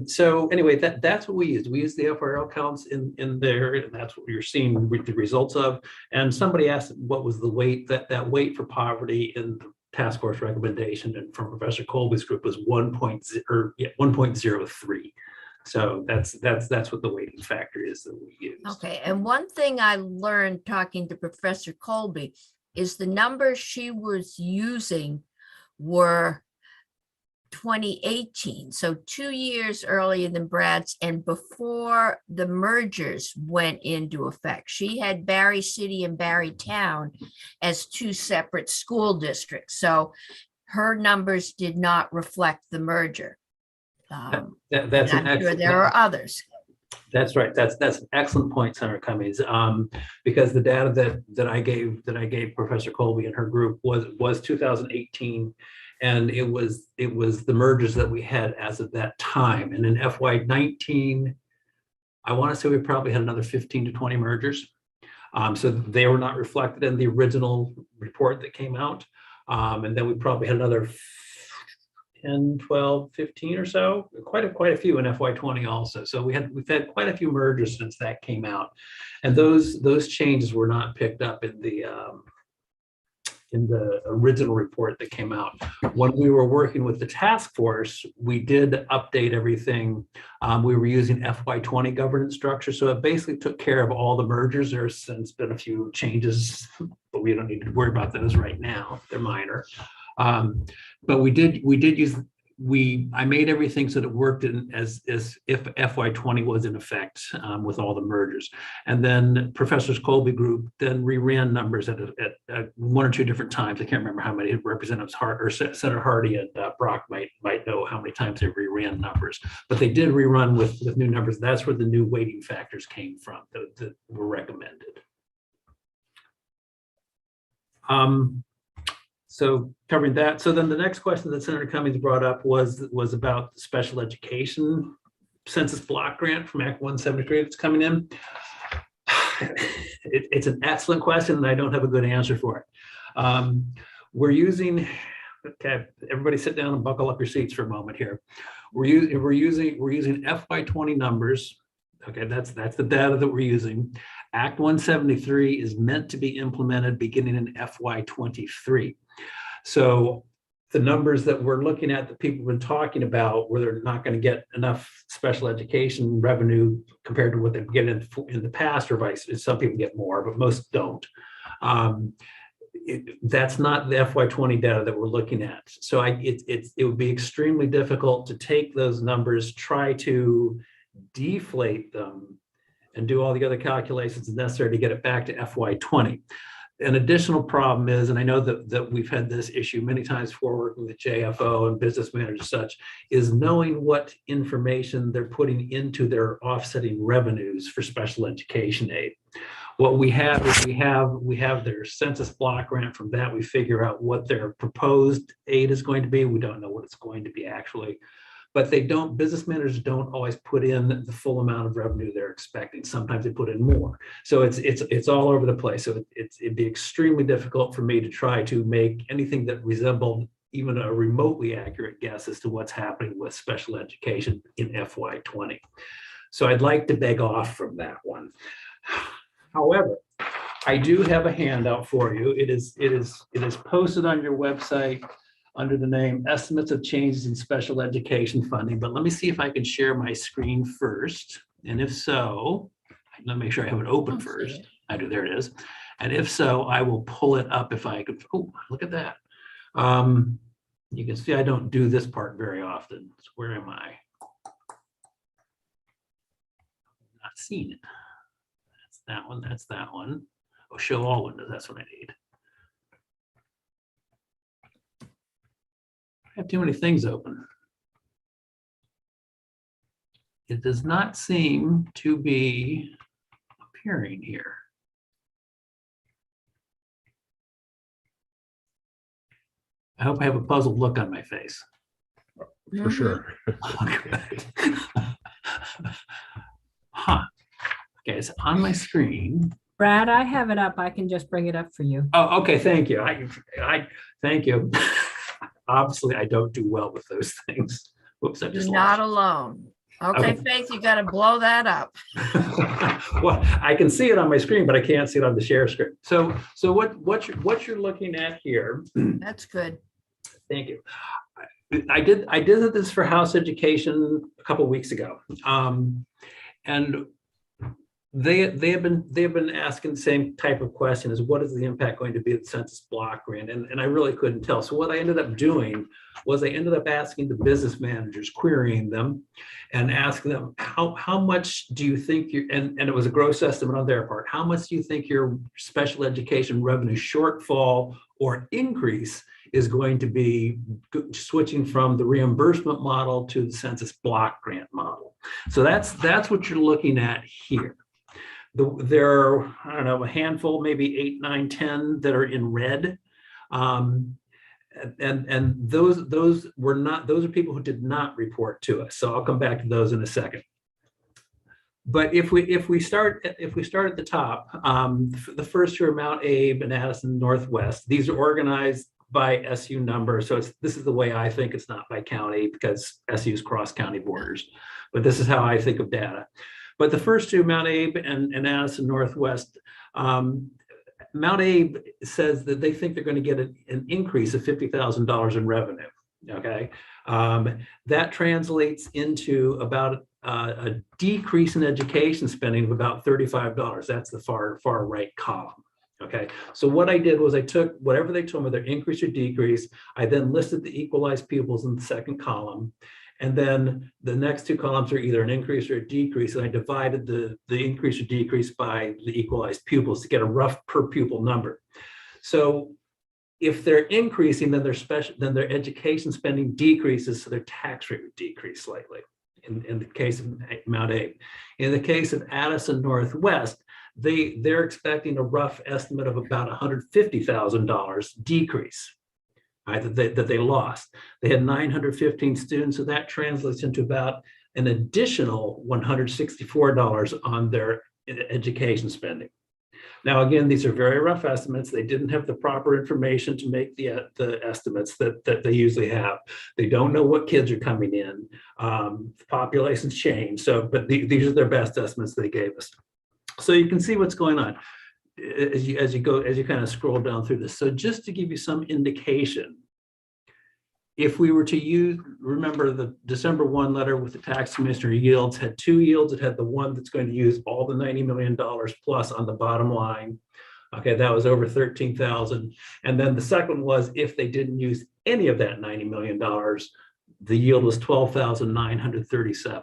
So anyway, that's what we used. We used the FRL counts in there, and that's what you're seeing the results of. And somebody asked what was the weight, that weight for poverty in the task force recommendation, and from Professor Colby's group was 1.03. So that's what the weighting factor is that we use. Okay, and one thing I learned talking to Professor Colby is the numbers she was using were 2018, so 2 years earlier than Brad's and before the mergers went into effect. She had Barry City and Barry Town as 2 separate school districts, so her numbers did not reflect the merger. That's I'm sure there are others. That's right. That's an excellent point, Senator Cummings, because the data that I gave Professor Colby and her group was 2018. And it was the mergers that we had as of that time. And in FY19, I want to say we probably had another 15 to 20 mergers. So they were not reflected in the original report that came out. And then we probably had another 10, 12, 15 or so, quite a few in FY20 also. So we've had quite a few mergers since that came out. And those changes were not picked up in the original report that came out. When we were working with the task force, we did update everything. We were using FY20 governance structure. So it basically took care of all the mergers. There's since been a few changes, but we don't need to worry about those right now. They're minor. But we did use, I made everything so that it worked as if FY20 was in effect with all the mergers. And then Professor Colby group then reran numbers at 1 or 2 different times. I can't remember how many. Representatives Hart or Senator Hardy and Brock might know how many times they reran numbers, but they did rerun with new numbers. That's where the new weighting factors came from that were recommended. So covering that. So then the next question that Senator Cummings brought up was about the special education census block grant from Act 173 that's coming in. It's an excellent question, and I don't have a good answer for it. We're using, okay, everybody sit down and buckle up your seats for a moment here. We're using FY20 numbers. Okay, that's the data that we're using. Act 173 is meant to be implemented beginning in FY23. So the numbers that we're looking at that people have been talking about, where they're not going to get enough special education revenue compared to what they get in the past, or vice. Some people get more, but most don't. That's not the FY20 data that we're looking at. So it would be extremely difficult to take those numbers, try to deflate them, and do all the other calculations necessary to get it back to FY20. An additional problem is, and I know that we've had this issue many times before working with JFO and business managers and such, is knowing what information they're putting into their offsetting revenues for special education aid. What we have is we have their census block grant. From that, we figure out what their proposed aid is going to be. We don't know what it's going to be actually, but business managers don't always put in the full amount of revenue they're expecting. Sometimes they put in more. So it's all over the place. So it'd be extremely difficult for me to try to make anything that resembled even a remotely accurate guess as to what's happening with special education in FY20. So I'd like to beg off from that one. However, I do have a handout for you. It is posted on your website under the name Estimates of Changes in Special Education Funding. But let me see if I can share my screen first. And if so, let me make sure I have it open first. I do, there it is. And if so, I will pull it up if I could. Oh, look at that. You can see I don't do this part very often. So where am I? Not seeing it. That one, that's that one. Oh, show all windows, that's what I need. I have too many things open. It does not seem to be appearing here. I hope I have a puzzled look on my face. For sure. Okay. Huh. Okay, it's on my screen. Brad, I have it up. I can just bring it up for you. Oh, okay, thank you. I thank you. Obviously, I don't do well with those things. Whoops, I just You're not lost. alone. Okay, Okay. Faith, you got to blow that up. Well, I can see it on my screen, but I can't see it on the share screen. So what you're looking at here. That's good. Thank you. I did this for House Education a couple of weeks ago, and they have been asking the same type of question: is what is the impact going to be of the census block grant? And I really couldn't tell. So what I ended up doing was I ended up asking the business managers, querying them, and asking them how much do you think you and it was a gross estimate on their part. How much do you think your special education revenue shortfall or increase is going to be switching from the reimbursement model to the census block grant model? So that's what you're looking at here. There are, I don't know, a handful, maybe 8, 9, 10 that are in red. And those were not, those are people who did not report to us. So I'll come back to those in a second. But if we start at the top, the first two are Mount Abe and Addison Northwest. These are organized by SU number. So this is the way I think. It's not by county because SU's cross county borders, but this is how I think of data. But the first two, Mount Abe and Addison Northwest, Mount Abe says that they think they're going to get an increase of $50,000 in revenue. Okay, that translates into about a decrease in education spending of about $35. That's the far right column. Okay, so what I did was I took whatever they told me, their increase or decrease. I then listed the equalized pupils in the second column. And then the next two columns are either an increase or a decrease. And I divided the increase or decrease by the equalized pupils to get a rough per pupil number. So if they're increasing, then their education spending decreases, so their tax rate would decrease slightly in the case of Mount Abe. In the case of Addison Northwest, they're expecting a rough estimate of about $150,000 decrease. Right, that they lost. They had 915 students, so that translates into about an additional $164 on their education spending. Now, again, these are very rough estimates. They didn't have the proper information to make the estimates that they usually have. They don't know what kids are coming in. Populations change, but these are their best estimates they gave us. So you can see what's going on as you kind of scroll down through this. So just to give you some indication, if we were to use, remember the December 1 letter with the tax commissioner yields had two yields. It had the one that's going to use all the $90 million plus on the bottom line. Okay, that was over 13,000. And then the second was if they didn't use any of that $90 million, the yield was 12,937.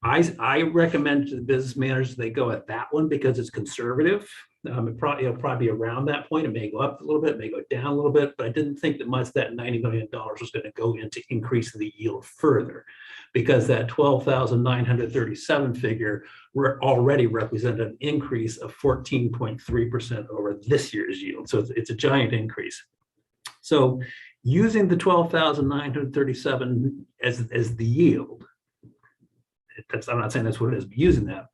I recommend to the business managers they go at that one because it's conservative. It'll probably be around that point. It may go up a little bit, it may go down a little bit, but I didn't think that much that $90 million was going to go into increasing the yield further, because that 12,937 figure already represented an increase of 14.3% over this year's yield. So it's a giant increase. So using the 12,937 as the yield, I'm not saying that's what it is, but using that,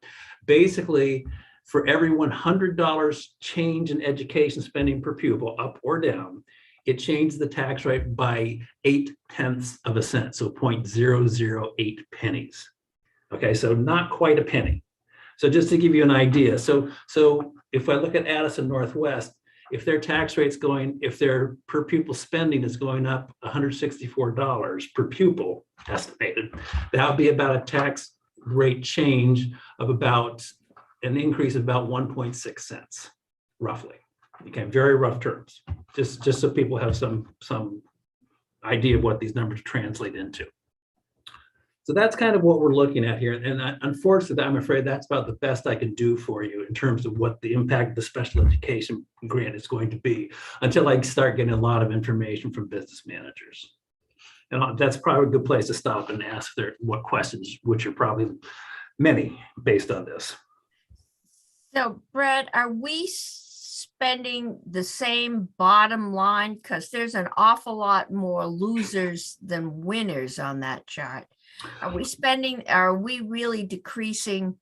basically for every $100 change in education spending per pupil, up or down, it changed the tax rate by 0.8 of a cent, so 0.008 pennies. Okay, so not quite a penny. So just to give you an idea, so if I look at Addison Northwest, if their tax rate's going, if their per pupil spending is going up $164 per pupil estimated, that would be about a tax rate change of about an increase of about 1.6 cents, roughly. Okay, very rough terms, just so people have some idea of what these numbers translate into. So that's kind of what we're looking at here. And unfortunately, I'm afraid that's about the best I can do for you in terms of what the impact of the special education grant is going to be until I start getting a lot of information from business managers. And that's probably a good place to stop and ask what questions, which are probably many based on this. So Brett, are we spending the same bottom line? Because there's an awful lot more losers than winners on that chart. Are we really decreasing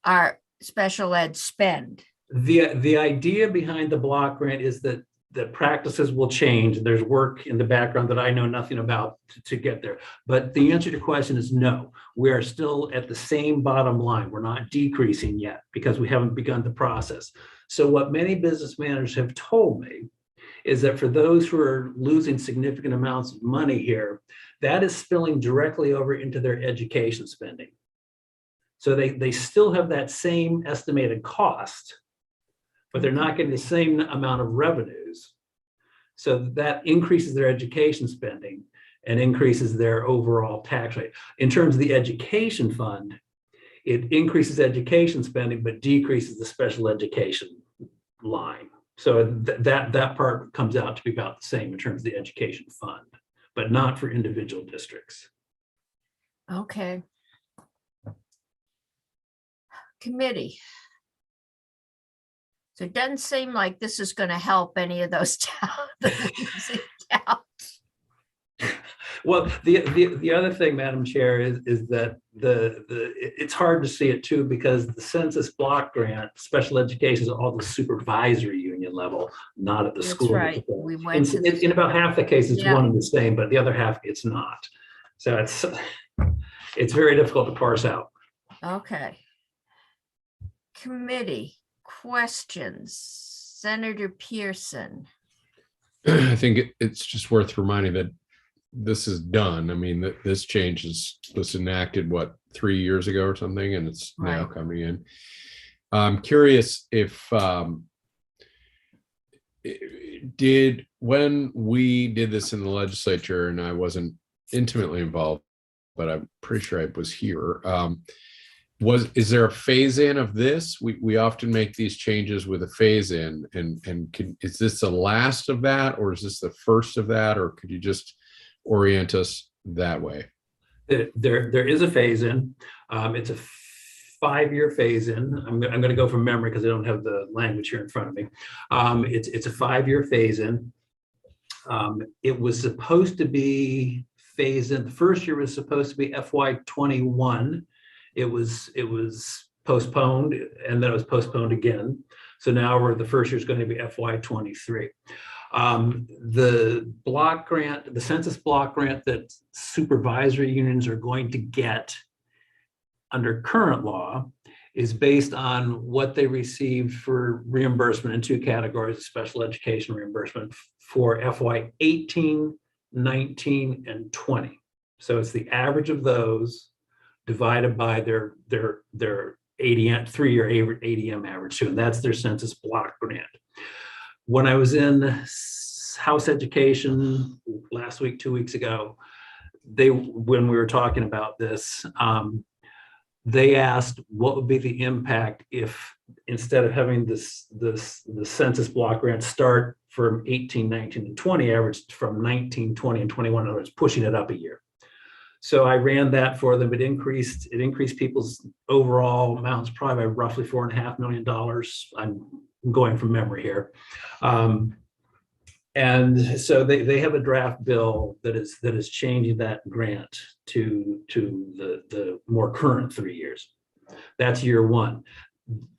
our special ed spend? The idea behind the block grant is that the practices will change. There's work in the background that I know nothing about to get there. But the answer to your question is no. We are still at the same bottom line. We're not decreasing yet because we haven't begun the process. So what many business managers have told me is that for those who are losing significant amounts of money here, that is spilling directly over into their education spending. So they still have that same estimated cost, but they're not getting the same amount of revenues. So that increases their education spending and increases their overall tax rate. In terms of the education fund, it increases education spending, but decreases the special education line. So that part comes out to be about the same in terms of the education fund, but not for individual districts. Okay. Committee. So it doesn't seem like this is going to help any of those towns. Well, the other thing, Madam Chair, is that it's hard to see it too, because the census block grant, special education is all the supervisory union level, not at the school. That's right. We went in about half the cases, it's one and the same, but the other half it's not. So it's very difficult to parse out. Okay. Committee questions. Senator Pearson. I think it's just worth reminding that this is done. I mean, this change was enacted, what, 3 years ago or something, and it's now coming in. I'm curious if when we did this in the legislature, and I wasn't intimately involved, but I'm pretty sure I was here. Is there a phase in of this? We often make these changes with a phase in, and is this the last of that, or is this the first of that, or could you just orient us that way? There is a phase in. It's a 5-year phase in. I'm going to go from memory because I don't have the language here in front of me. It's a 5-year phase in. It was supposed to be phased in. The first year was supposed to be FY21. It was postponed, and then it was postponed again. So now the first year is going to be FY23. The block grant, the census block grant that supervisory unions are going to get under current law is based on what they received for reimbursement in 2 categories of special education reimbursement for FY18 19, and 20. So it's the average of those divided by their ADM, 3-year ADM average too, and that's their census block grant. When I was in House Education last week, 2 weeks ago, when we were talking about this, they asked what would be the impact if instead of having the census block grant start from 18, 19, and 20, averaged from 19, 20, and 21, in other words, pushing it up a year. So I ran that for them. It increased people's overall amounts probably by roughly $4.5 million. I'm going from memory here. And so they have a draft bill that is changing that grant to the more current 3 years. That's year one.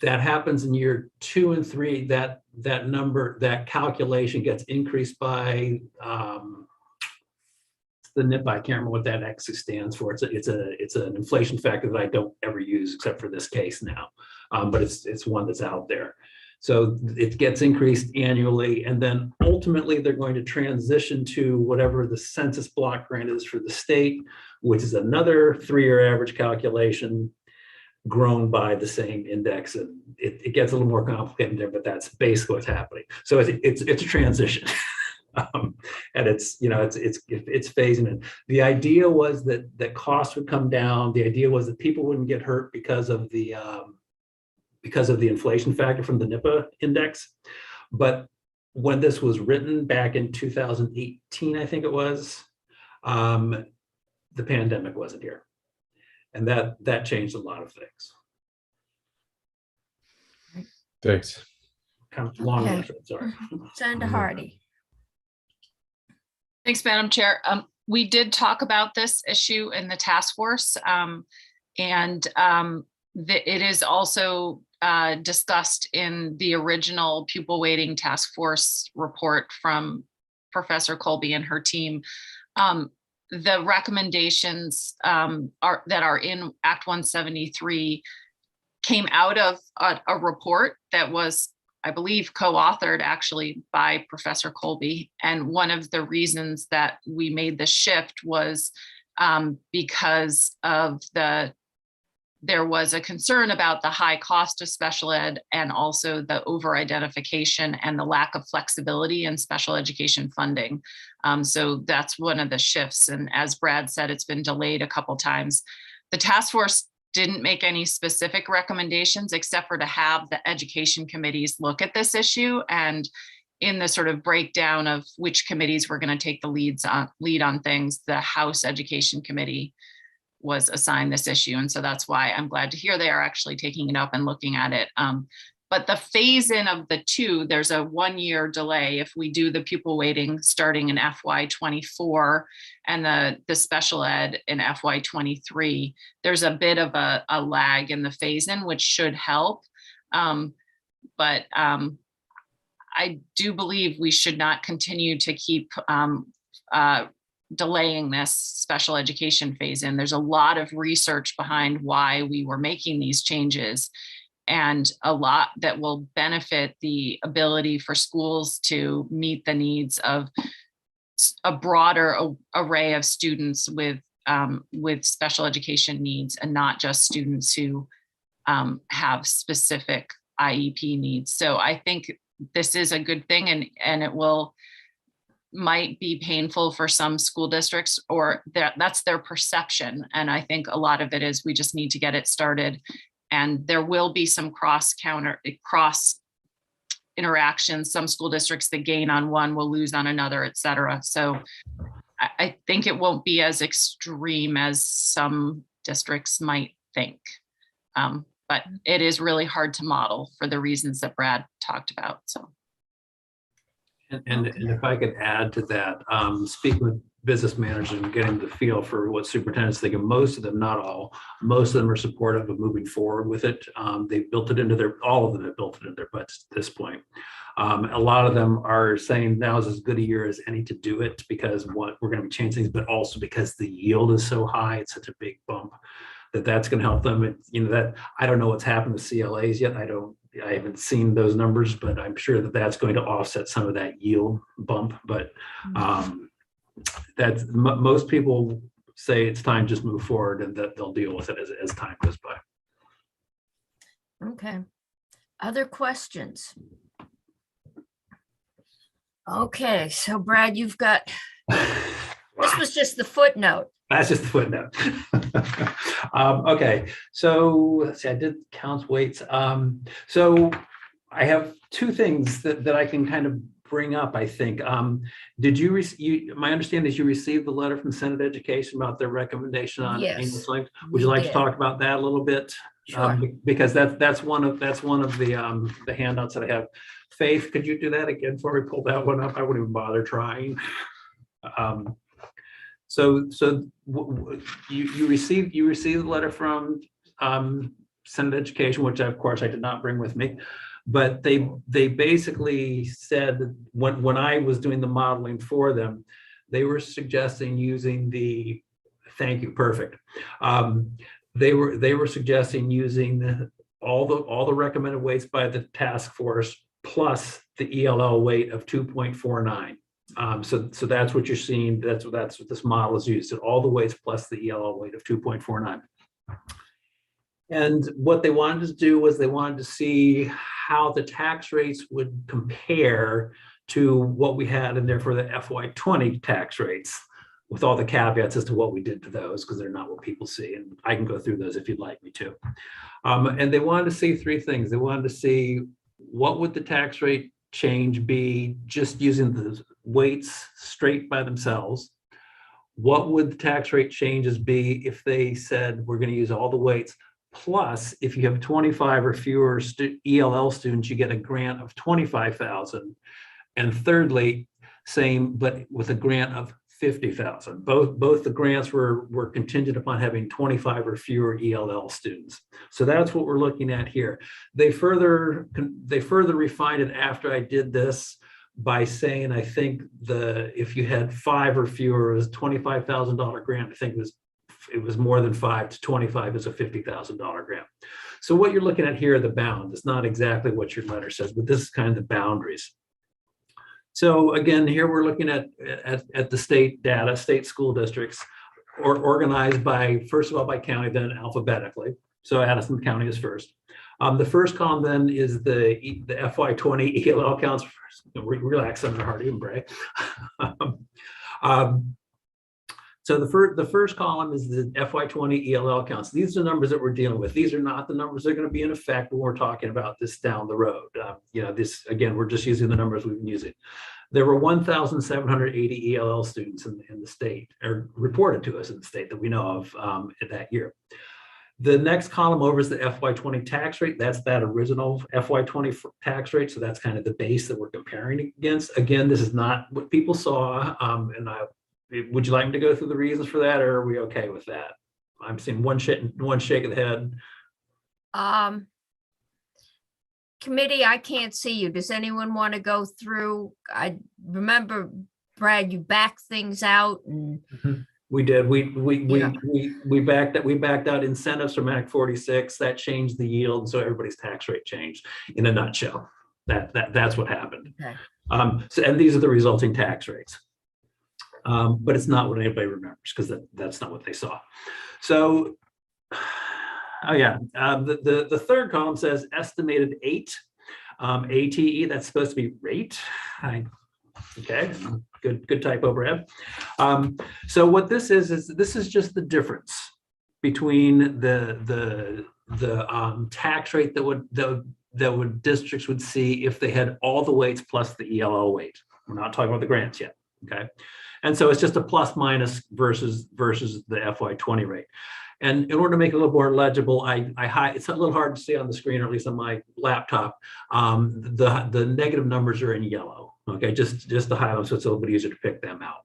That happens in year 2 and 3. That number, that calculation gets increased by the NIP. I can't remember what that X stands for. It's an inflation factor that I don't ever use except for this case now, but it's one that's out there. So it gets increased annually, and then ultimately they're going to transition to whatever the census block grant is for the state, which is another 3-year average calculation grown by the same index. And it gets a little more complicated there, but that's basically what's happening. So it's a transition. And it's phasing in. The idea was that costs would come down. The idea was that people wouldn't get hurt because of the inflation factor from the NIPA index. But when this was written back in 2018, I think it was, the pandemic wasn't here. And that changed a lot of things. Thanks. Kind of long Okay. answer, sorry. Senator Hardy. Thanks, Madam Chair. We did talk about this issue in the task force, and it is also discussed in the original pupil weighting task force report from Professor Colby and her team. The recommendations that are in Act 173 came out of a report that was, I believe, co-authored actually by Professor Colby. And one of the reasons that we made the shift was because of there was a concern about the high cost of special ed and also the over-identification and the lack of flexibility in special education funding. So that's one of the shifts. And as Brad said, it's been delayed a couple times. The task force didn't make any specific recommendations except for to have the education committees look at this issue. And in the sort of breakdown of which committees were going to take the lead on things, the House Education Committee was assigned this issue. And so that's why I'm glad to hear they are actually taking it up and looking at it. But the phase in of the two, there's a 1-year delay if we do the pupil weighting starting in FY24 and the special ed in FY23. There's a bit of a lag in the phase in, which should help. But I do believe we should not continue to keep delaying this special education phase in. There's a lot of research behind why we were making these changes, and a lot that will benefit the ability for schools to meet the needs of a broader array of students with special education needs, and not just students who have specific IEP needs. So I think this is a good thing, and it might be painful for some school districts, or that's their perception. And I think a lot of it is we just need to get it started, and there will be some cross interactions. Some school districts that gain on one will lose on another, et cetera. So I think it won't be as extreme as some districts might think. But it is really hard to model for the reasons that Brad talked about. So. And if I could add to that, speaking with business managers and getting the feel for what superintendents think, and most of them, not all, most of them are supportive of moving forward with it. They've built it into all of them have built it into their budgets at this point. A lot of them are saying now is as good a year as any to do it, because we're going to be changing things, but also because the yield is so high, it's such a big bump that's going to help them. That I don't know what's happened with CLAs yet. I haven't seen those numbers, but I'm sure that's going to offset some of that yield bump. But most people say it's time to just move forward and that they'll deal with it as time goes by. Okay. Other questions? Okay, so Brad, you've got, this was just the footnote. That's just the footnote. Okay, so let's see, I did counts weights. So I have two things that I can kind of bring up, I think. Did you receive, my understanding is you received the letter from Senate Education about their recommendation on Yes, English language. Would we you like did. to talk about that a little bit? Sure. Because that's one of the handouts that I have. Faith, could you do that again before we pull that one up? I wouldn't even bother trying. So you received the letter from Senate Education, which of course I did not bring with me, but they basically said when I was doing the modeling for them, they were suggesting using the, thank you, perfect. They were suggesting using all the recommended weights by the task force plus the ELL weight of 2.49. So that's what you're seeing. That's what this model is used. So all the weights plus the ELL weight of 2.49. And what they wanted to do was they wanted to see how the tax rates would compare to what we had in there for the FY20 tax rates, with all the caveats as to what we did to those, because they're not what people see. And I can go through those if you'd like me to. And they wanted to see three things. They wanted to see what would the tax rate change be just using the weights straight by themselves. What would the tax rate changes be if they said we're going to use all the weights? Plus, if you have 25 or fewer ELL students, you get a grant of $25,000. And thirdly, same, but with a grant of $50,000. Both the grants were contingent upon having 25 or fewer ELL students. So that's what we're looking at here. They further refined it after I did this by saying, I think if you had 5 or fewer, it was $25,000 grant. I think it was more than 5 to 25 is a $50,000 grant. So what you're looking at here are the bounds. It's not exactly what your letter says, but this is kind of the boundaries. So again, here we're looking at the state data, state school districts, or organized by, first of all, by county, then alphabetically. So Addison County is first. The first column then is the FY20 ELL counts. Relax, under Hardy and Bray. So the first column is the FY20 ELL counts. These are the numbers that we're dealing with. These are not the numbers that are going to be in effect when we're talking about this down the road. This, again, we're just using the numbers we've been using. There were 1,780 ELL students in the state, or reported to us in the state that we know of that year. The next column over is the FY20 tax rate. That's that original FY20 tax rate. So that's kind of the base that we're comparing against. Again, this is not what people saw. Would you like me to go through the reasons for that, or are we okay with that? I'm seeing one shake of the head. Committee, I can't see you. Does anyone want to go through? I remember, Brad, you backed things out and We did. We backed out incentives from Act 46. That changed the yield, so everybody's tax rate changed. In a nutshell, that's what happened. Okay. And these are the resulting tax rates. But it's not what anybody remembers, because that's not what they saw. So, the third column says estimated ATE. That's supposed to be rate. Okay, good typo, Brad. So what this is this is just the difference between the tax rate that districts would see if they had all the weights plus the ELL weight. We're not talking about the grants yet. Okay. And so it's just a plus minus versus the FY20 rate. And in order to make it a little more legible, it's a little hard to see on the screen, or at least on my laptop. The negative numbers are in yellow. Okay, just to highlight them so it's a little bit easier to pick them out.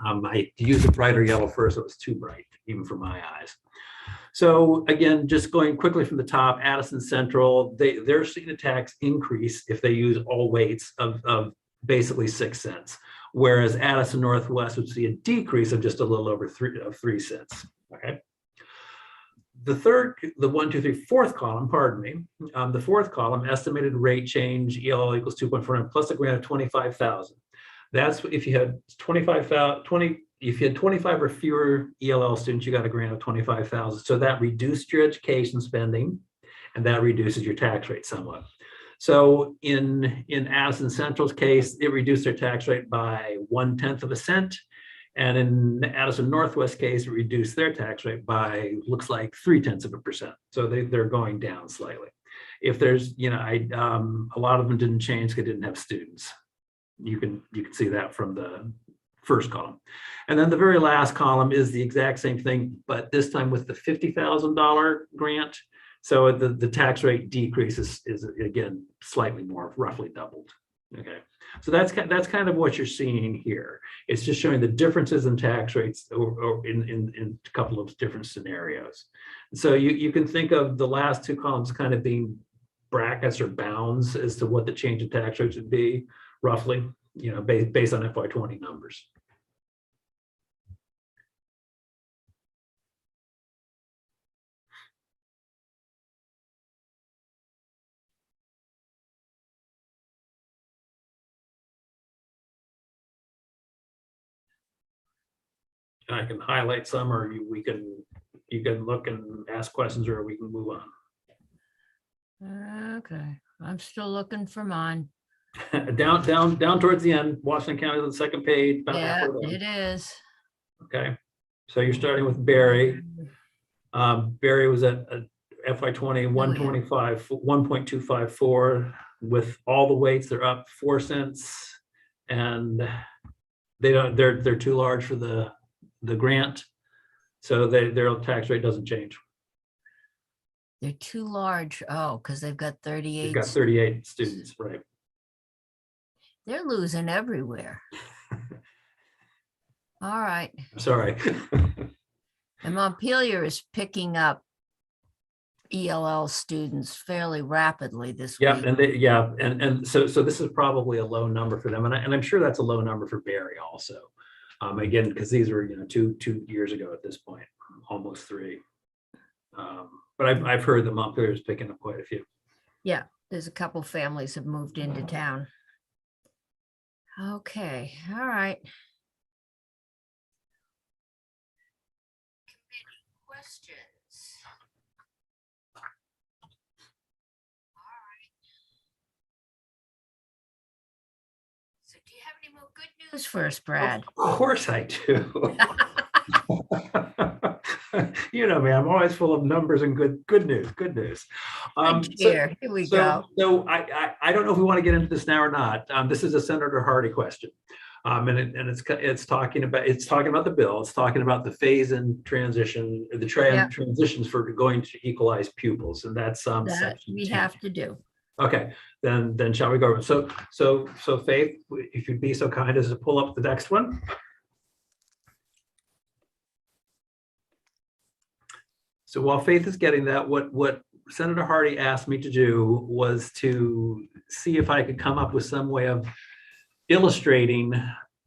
I used a brighter yellow first, so it was too bright, even for my eyes. So again, just going quickly from the top, Addison Central, they're seeing a tax increase if they use all weights of basically 6 cents. Whereas Addison Northwest would see a decrease of just a little over 3 cents. Okay. The fourth column, pardon me. The fourth column, estimated rate change, ELL equals 2.49 plus a grant of 25,000. That's if you had 25,000, if you had 25 or fewer ELL students, you got a grant of 25,000. So that reduced your education spending, and that reduces your tax rate somewhat. So in Addison Central's case, it reduced their tax rate by 1/10 of a cent. And in Addison Northwest case, it reduced their tax rate by, looks like 0.3%. So they're going down slightly. If there's, you know, a lot of them didn't change because they didn't have students. You can see that from the first column. And then the very last column is the exact same thing, but this time with the $50,000 grant. So the tax rate decrease is again slightly more, roughly doubled. Okay, so that's kind of what you're seeing here. It's just showing the differences in tax rates or in a couple of different scenarios. So you can think of the last two columns kind of being brackets or bounds as to what the change in tax rates would be roughly, you know, based on FY20 numbers. I can highlight some, or you can look and ask questions, or we can move on. Okay, I'm still looking for mine. down towards the end, Washington County is on the second page. About Yeah, halfway it down. is. Okay, so you're starting with Barry. Barry was at FY20 125 1.254 with all the weights. They're up 4 cents, and they're too large for the grant, so their tax rate doesn't change. They're too large. Oh, because they've got 38. They've got 38 students, right? They're losing everywhere. All right. Sorry. And Montpelier is picking up ELL students fairly rapidly this Yeah, week. and so this is probably a low number for them, and I'm sure that's a low number for Barry also. Again, because these were, you know, two years ago at this point, almost 3. But I've heard that Montpelier is picking up quite a few. Yeah, there's a couple families have moved into town. Okay, all right. Committee questions. All right. So do you have any more good news for us, Brad? Of course I do. You know me, I'm always full of numbers and good news. Here we go. So I don't know if we want to get into this now or not. This is a Senator Hardy question. And it's talking about the bill. It's talking about the phase in transition, the transitions for going to equalized pupils, and that's That section we 10. have to do. Okay, then shall we go? So Faith, if you'd be so kind as to pull up the next one. So while Faith is getting that, what Senator Hardy asked me to do was to see if I could come up with some way of illustrating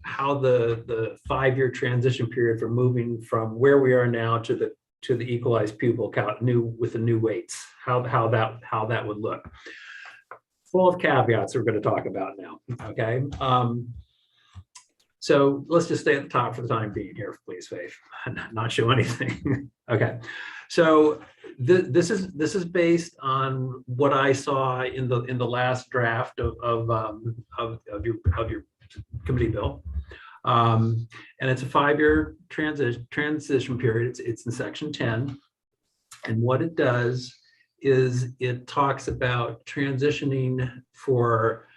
how the 5-year transition period for moving from where we are now to the equalized pupil count with the new weights, how that would look. Full of caveats we're going to talk about now. Okay. So let's just stay at the top for the time being here, please, Faith. Not show anything. Okay. So this is based on what I saw in the last draft of your committee bill, and it's a 5-year transition period. It's in section 10, and what it does is it talks about transitioning for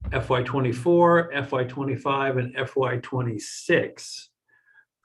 FY24, FY25, and FY26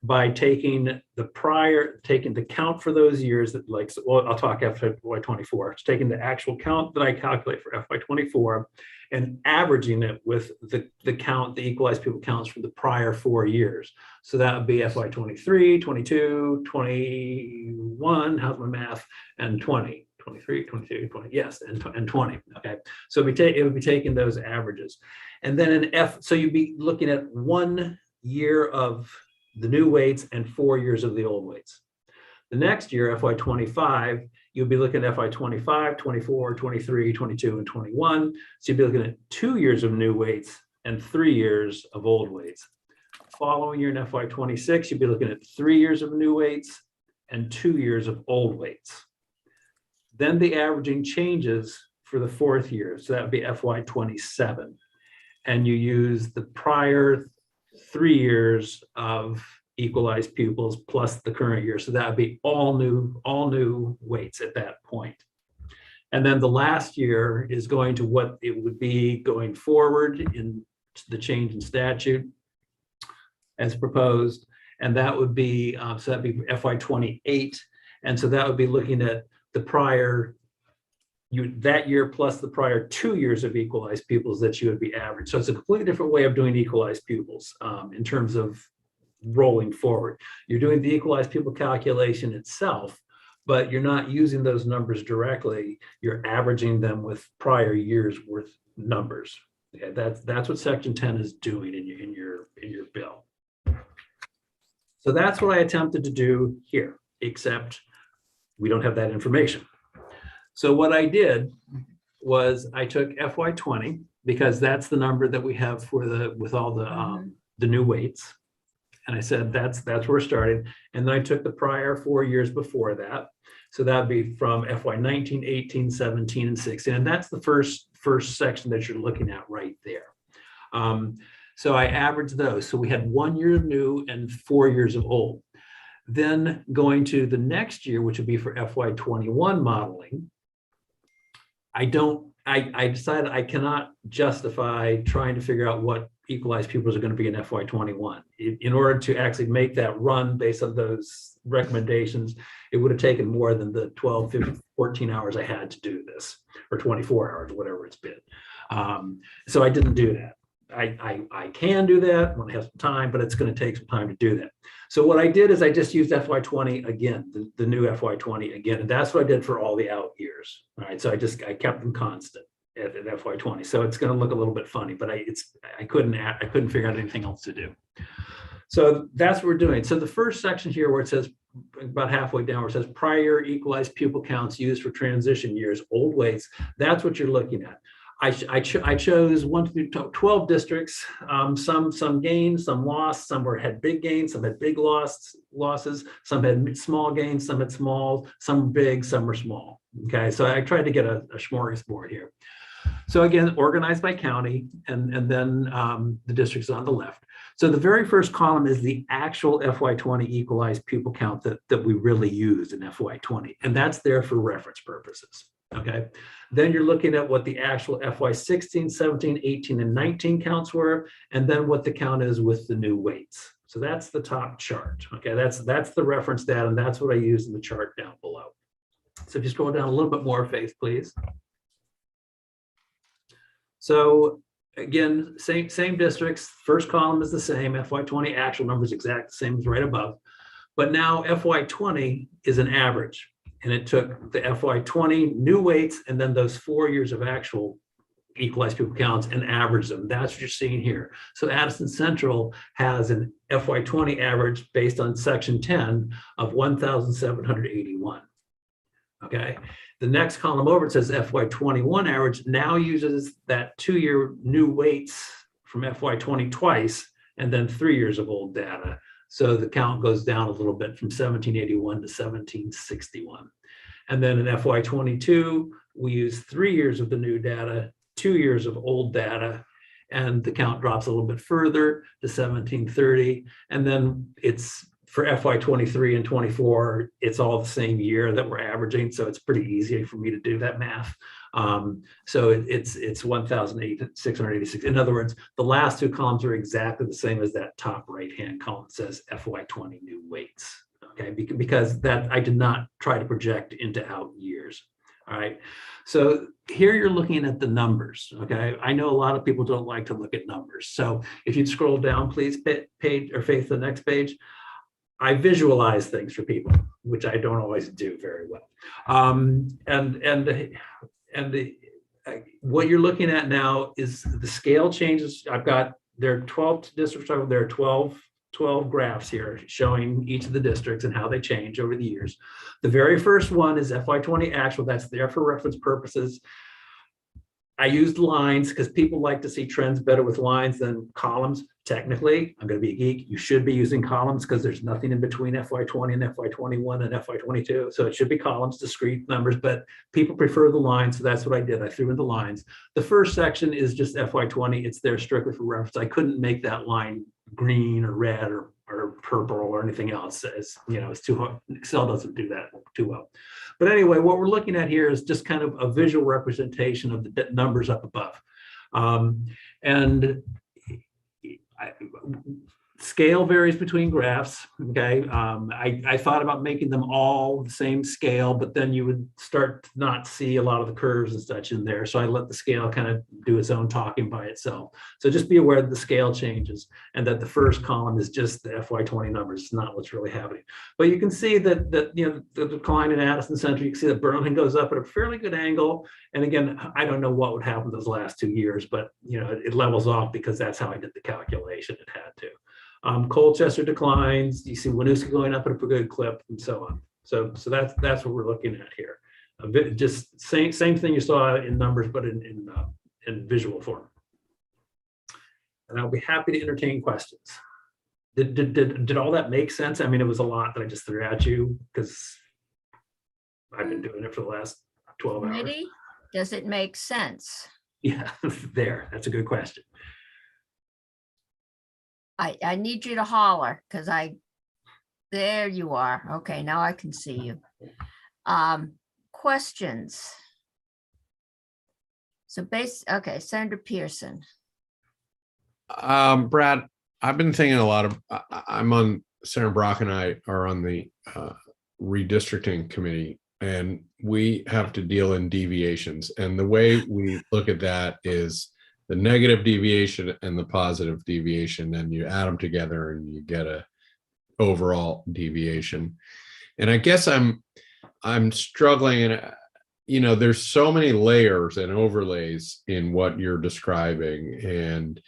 by taking the count for those years that, like, well, I'll talk FY24. It's taking the actual count that I calculate for FY24 and averaging it with the count, the equalized pupil counts for the prior 4 years. So that would be FY23, 22, 21, how's my math, and 20. 23, 22, 20, yes, and 20. Okay, so it would be taking those averages, and then so you'd be looking at 1 year of the new weights and 4 years of the old weights. The next year, FY25, you'll be looking at FY25, 24, 23, 22, and 21. So you'd be looking at 2 years of new weights and 3 years of old weights. Following year in FY26, you'd be looking at 3 years of new weights and 2 years of old weights. Then the averaging changes for the 4th year. So that would be FY27. And you use the prior 3 years of equalized pupils plus the current year. So that would be all new weights at that point. And then the last year is going to what it would be going forward in the change in statute as proposed. And that would be, so that'd be FY28. And so that would be looking at the prior, that year plus the prior 2 years of equalized pupils that you would be average. So it's a completely different way of doing equalized pupils in terms of rolling forward. You're doing the equalized pupil calculation itself, but you're not using those numbers directly. You're averaging them with prior years worth numbers. Okay, that's what section 10 is doing in your bill. So that's what I attempted to do here, except we don't have that information. So what I did was I took FY20 because that's the number that we have for with all the new weights. And I said, that's where we're starting. And then I took the prior 4 years before that. So that'd be from FY19, 18, 17, and 16. And that's the first section that you're looking at right there. So I averaged those. So we had 1 year of new and 4 years of old. Then going to the next year, which would be for FY21 modeling, I decided I cannot justify trying to figure out what equalized pupils are going to be in FY21. In order to actually make that run based on those recommendations, it would have taken more than the 12, 15, 14 hours I had to do this, or 24 hours, whatever it's been. So I didn't do that. I can do that when I have some time, but it's going to take some time to do that. So what I did is I just used FY20 again, the new FY20 again, and that's what I did for all the out years. All right, so I kept them constant at FY20. So it's going to look a little bit funny, but I couldn't figure out anything else to do. So that's what we're doing. So the first section here where it says about halfway down where it says prior equalized pupil counts used for transition years, old weights, that's what you're looking at. I chose 1 through 12 districts, some gained, some lost, some had big gains, some had big losses, some had small gains, some had small, some big, some were small. Okay, so I tried to get a smorgasbord here. So again, organized by county, and then the districts on the left. So the very first column is the actual FY20 equalized pupil count that we really used in FY20, and that's there for reference purposes. Okay, then you're looking at what the actual FY16, 17, 18, and 19 counts were, and then what the count is with the new weights. So that's the top chart. Okay, that's the reference data, and that's what I used in the chart down below. So if you scroll down a little bit more, Faith, please. So again, same districts. First column is the same. FY20 actual numbers exact same as right above, but now FY20 is an average. And it took the FY20 new weights and then those 4 years of actual equalized pupil counts and averaged them. That's what you're seeing here. So Addison Central has an FY20 average based on section 10 of 1,781. Okay. The next column over, it says FY21 average now uses that 2 year new weights from FY20 twice and then 3 years of old data. So the count goes down a little bit from 1781 to 1761. And then in FY22, we use 3 years of the new data, 2 years of old data, and the count drops a little bit further to 1730. And then it's for FY23 and 24, it's all the same year that we're averaging. So it's pretty easy for me to do that math. So it's 1,686. In other words, the last two columns are exactly the same as that top right-hand column that says FY20 new weights. Okay, because that I did not try to project into out years. All right. So here you're looking at the numbers. Okay. I know a lot of people don't like to look at numbers. So if you'd scroll down, please, page or Faith, the next page. I visualize things for people, which I don't always do very well. What you're looking at now is the scale changes. There are 12 districts, there are 12 graphs here showing each of the districts and how they change over the years. The very first one is FY20 actual. That's there for reference purposes. I used lines because people like to see trends better with lines than columns. Technically, I'm going to be a geek. You should be using columns because there's nothing in between FY20 and FY21 and FY22. So it should be columns, discrete numbers, but people prefer the lines. So that's what I did. I threw in the lines. The first section is just FY20. It's there strictly for reference. I couldn't make that line green or red or purple or anything else. As you know, it's too hard. Excel doesn't do that too well. But anyway, what we're looking at here is just kind of a visual representation of the numbers up above. And scale varies between graphs, okay? I thought about making them all the same scale, but then you would start to not see a lot of the curves and such in there. So I let the scale kind of do its own talking by itself. So just be aware that the scale changes and that the first column is just the FY20 numbers. It's not what's really happening. But you can see that you know, the decline in Addison Central, you can see that Burlington goes up at a fairly good angle. And again, I don't know what would happen those last 2 years, but you know, it levels off because that's how I did the calculation. It had to. Colchester declines. You see Winooski going up at a good clip, and so on. So that's what we're looking at here. Just same thing you saw in numbers, but in visual form. And I'll be happy to entertain questions. Did all that make sense? I mean, it was a lot that I just threw at you because I've been doing it for the last 12 hours. Ready? Does it make sense? Yeah, that's a good question. I need you to holler because there you are. Okay, now I can see you. Questions? So okay, Senator Pearson. Brad, I've been thinking a lot of, I'm on, Senator Brock and I are on the redistricting committee, and we have to deal in deviations. And the way we look at that is the negative deviation and the positive deviation, and you add them together and you get a overall deviation. And I guess I'm struggling, and you know, there's so many layers and overlays in what you're describing, and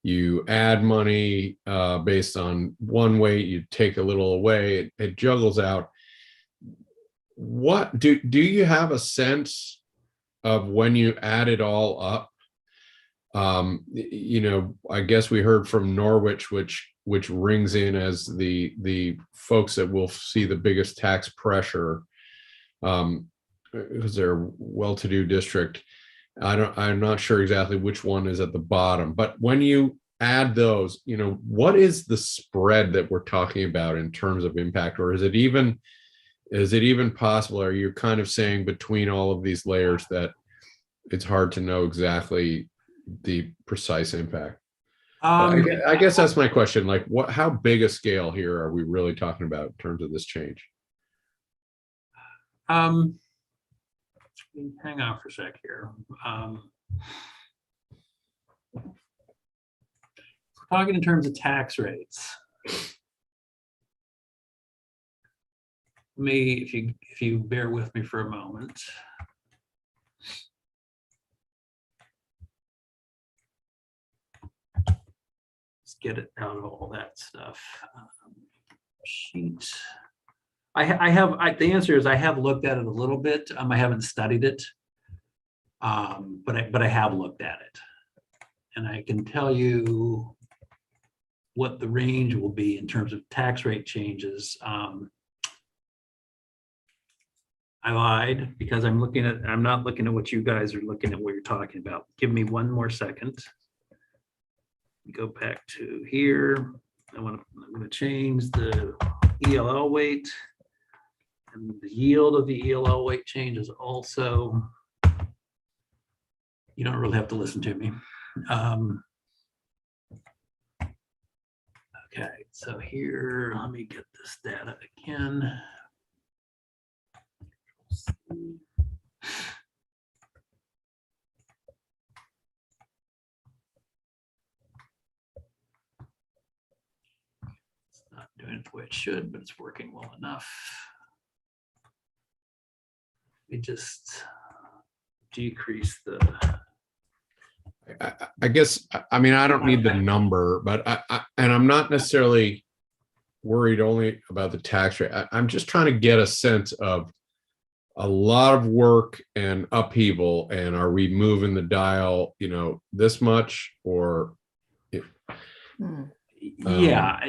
you add money based on one weight, you take a little away, it juggles out. What do you have a sense of when you add it all up? You know, I guess we heard from Norwich, which rings in as the folks that will see the biggest tax pressure, because they're a well-to-do district. I'm not sure exactly which one is at the bottom, but when you add those, you know, what is the spread that we're talking about in terms of impact, or is it even possible? Are you kind of saying between all of these layers that it's hard to know exactly the precise impact? I guess that's my question. Like, how big a scale here are we really talking about in terms of this change? Hang on for a sec here. Talking in terms of tax rates. If you bear with me for a moment. Get it out of all that stuff. Sheet. The answer is I have looked at it a little bit. I haven't studied it, but I have looked at it, and I can tell you what the range will be in terms of tax rate changes. I lied because I'm not looking at what you guys are looking at, what you're talking about. Give me one more second. Go back to here. I'm going to change the ELL weight, and the yield of the ELL weight changes also. You don't really have to listen to me. Okay, so here, let me get this data again. Doing it the way it should, but it's working well enough. We just decrease the. I guess, I mean, I don't need the number, but and I'm not necessarily worried only about the tax rate. I'm just trying to get a sense of a lot of work and upheaval, and are we moving the dial, this much, or Yeah,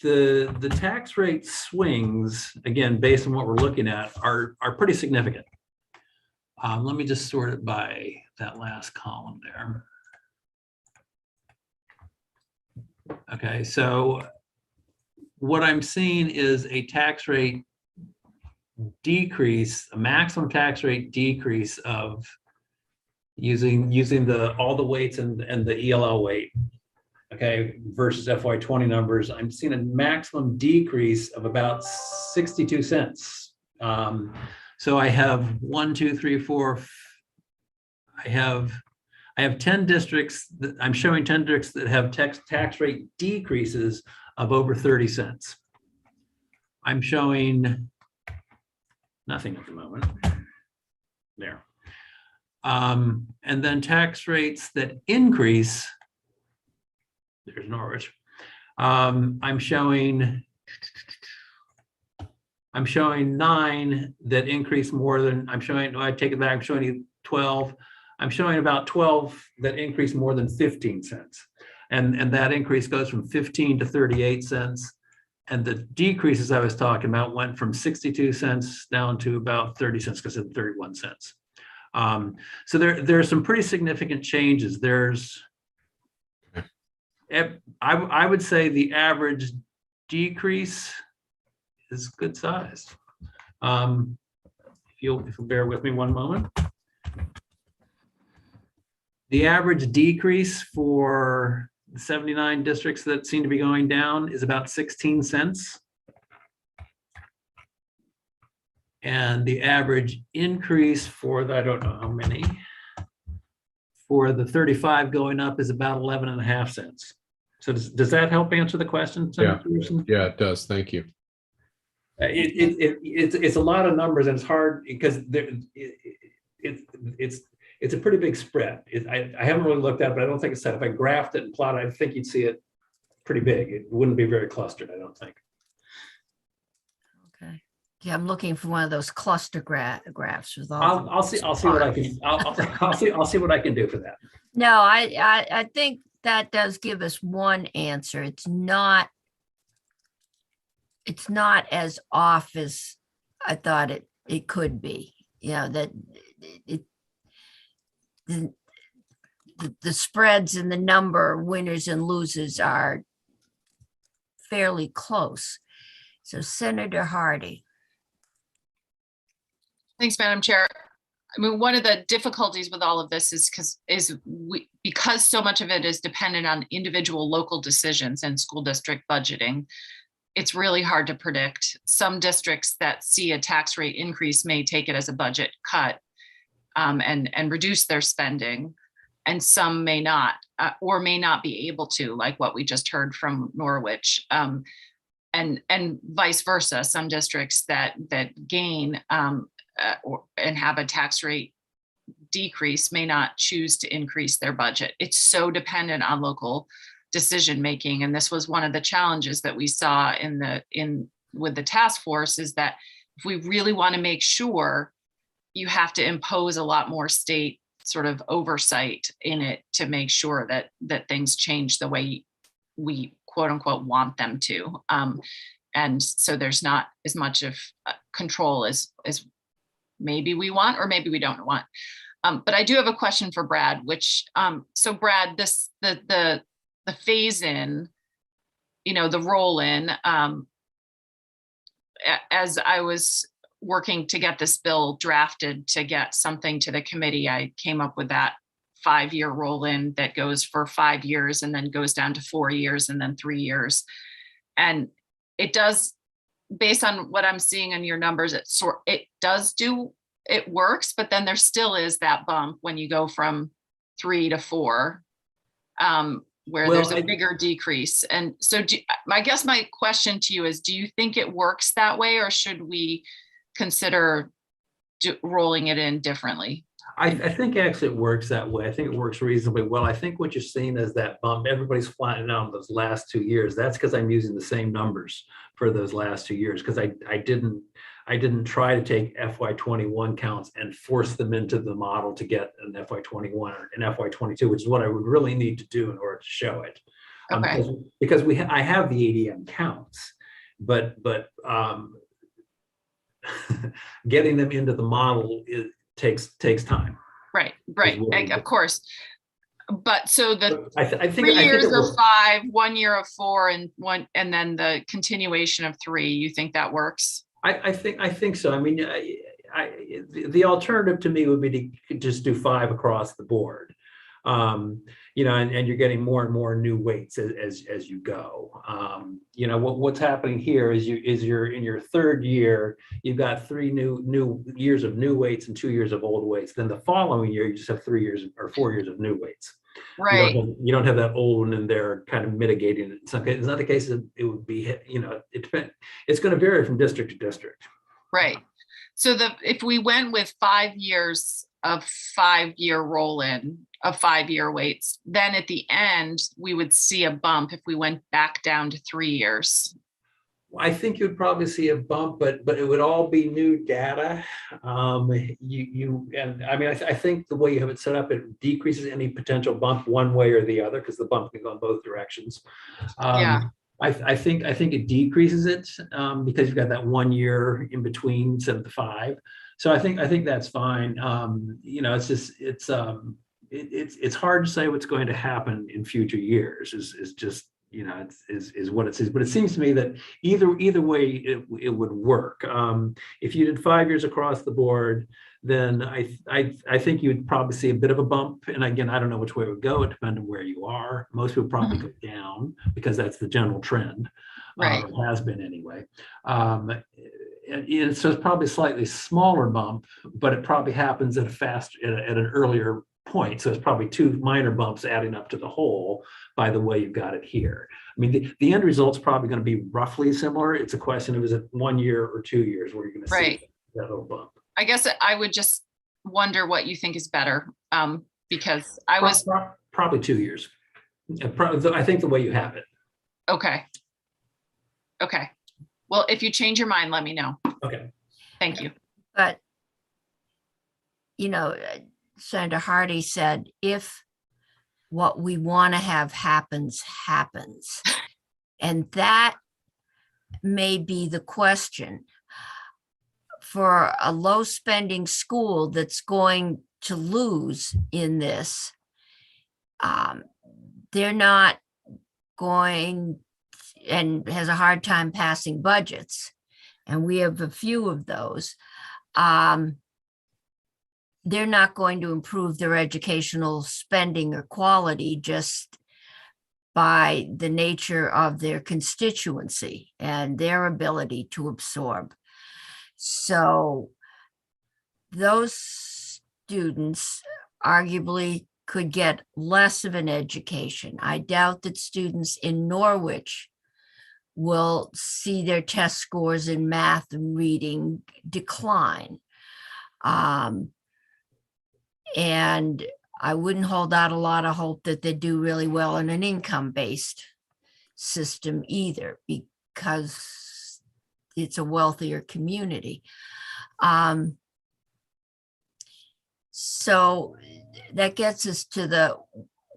the tax rate swings, again, based on what we're looking at, are pretty significant. Let me just sort it by that last column there. Okay, so what I'm seeing is a tax rate decrease, a maximum tax rate decrease of using all the weights and the ELL weight, okay, versus FY20 numbers. I'm seeing a maximum decrease of about 62 cents. So I have 1, 2, 3, 4. I have 10 districts that I'm showing 10 districts that have tax rate decreases of over 30 cents. I'm showing nothing at the moment there. And then tax rates that increase, there's Norwich. I'm showing 9 that increase more than, I take it back, I'm showing you 12. I'm showing about 12 that increase more than 15 cents. And that increase goes from 15 to 38 cents. And the decreases I was talking about went from 62 cents down to about 30 cents, because of 31 cents. So there's some pretty significant changes. I would say the average decrease is good sized. If you'll bear with me one moment. The average decrease for the 79 districts that seem to be going down is about 16 cents. And the average increase for the, I don't know how many, for the 35 going up is about 11.5 cents. So does that help answer the question? Yeah, it does. Thank you. It's a lot of numbers, and it's hard because it's a pretty big spread. I haven't really looked at it, but I don't think it's set. If I graphed it and plotted, I think you'd see it pretty big. It wouldn't be very clustered, I don't think. Okay. Yeah, I'm looking for one of those cluster graphs with all. I'll see what I can. I'll see what I can do for that. No, I think that does give us one answer. It's not as off as I thought it could be. That the spreads and the number of winners and losers are fairly close. So Senator Hardy. Thanks, Madam Chair. I mean, one of the difficulties with all of this is because so much of it is dependent on individual local decisions and school district budgeting. It's really hard to predict. Some districts that see a tax rate increase may take it as a budget cut and reduce their spending, and some may not, or may not be able to, like what we just heard from Norwich, and vice versa. Some districts that gain and have a tax rate decrease may not choose to increase their budget. It's so dependent on local decision making, and this was one of the challenges that we saw with the task force, is that if we really want to make sure, you have to impose a lot more state sort of oversight in it to make sure that things change the way we quote unquote want them to, and so there's not as much of control as maybe we want, or maybe we don't want. But I do have a question for Brad, which, so Brad, the phase in, the roll in, as I was working to get this bill drafted to get something to the committee, I came up with that 5-year roll in that goes for 5 years and then goes down to 4 years and then 3 years. And it does, based on what I'm seeing in your numbers, it works, but then there still is that bump when you go from 3 to 4, where there's a bigger decrease. And so I guess my question to you is, do you think it works that way, or should we consider rolling it in differently? I think actually it works that way. I think it works reasonably well. I think what you're seeing is that bump. Everybody's flattening out those last 2 years. That's because I'm using the same numbers for those last 2 years, because I I didn't try to take FY21 counts and force them into the model to get an FY21 or an FY22, which is what I would really need to do in order to show it. Okay. Because I have the ADM counts, but getting them into the model takes time. Right, what of course. But so the I think 3 years it will, of 5, 1 year of 4, and then the continuation of 3, you think that works? I think so. I mean, the alternative to me would be to just do 5 across the board. You know, and you're getting more and more new weights as you go. You know, what's happening here is you're in your 3rd year, you've got 3 new years of new weights and 2 years of old weights. Then the following year, you just have 3 years or 4 years of new weights. Right. You don't have that old one in there kind of mitigating it. It's not the case that it would be, you know, it depends. It's going to vary from district to district. Right. So if we went with 5 years of 5-year roll-in of 5-year weights, then at the end, we would see a bump if we went back down to 3 years. I think you'd probably see a bump, but it would all be new data. And I mean, I think the way you have it set up, it decreases any potential bump one way or the other, because the bump can go in both directions. Yeah. I think it decreases it because you've got that 1 year in between 7 to 5. So I think that's fine. You know, it's just it's hard to say what's going to happen in future years. Is just, you know, is what it says. But it seems to me that either way it would work. If you did 5 years across the board, then I think you'd probably see a bit of a bump. And again, I don't know which way it would go. It depends on where you are. Most people probably go down because that's the general trend. Right. It has been anyway. And so it's probably a slightly smaller bump, but it probably happens at an earlier point. So it's probably 2 minor bumps adding up to the whole by the way you've got it here. I mean, the end result's probably going to be roughly similar. It's a question of, is it 1 year or 2 years where you're going to see that little bump? I guess I would just wonder what you think is better, because I was probably 2 years. I think the way you have it. Okay. Okay. Well, if you change your mind, let me know. Okay. Thank you. But, you know, Senator Hardy said, if what we want to have happens, happens. And that may be the question. For a low spending school that's going to lose in this, they're not going and has a hard time passing budgets. And we have a few of those. They're not going to improve their educational spending or quality just by the nature of their constituency and their ability to absorb. So those students arguably could get less of an education. I doubt that students in Norwich will see their test scores in math and reading decline. And I wouldn't hold out a lot of hope that they do really well in an income-based system either, because it's a wealthier community. So that gets us to the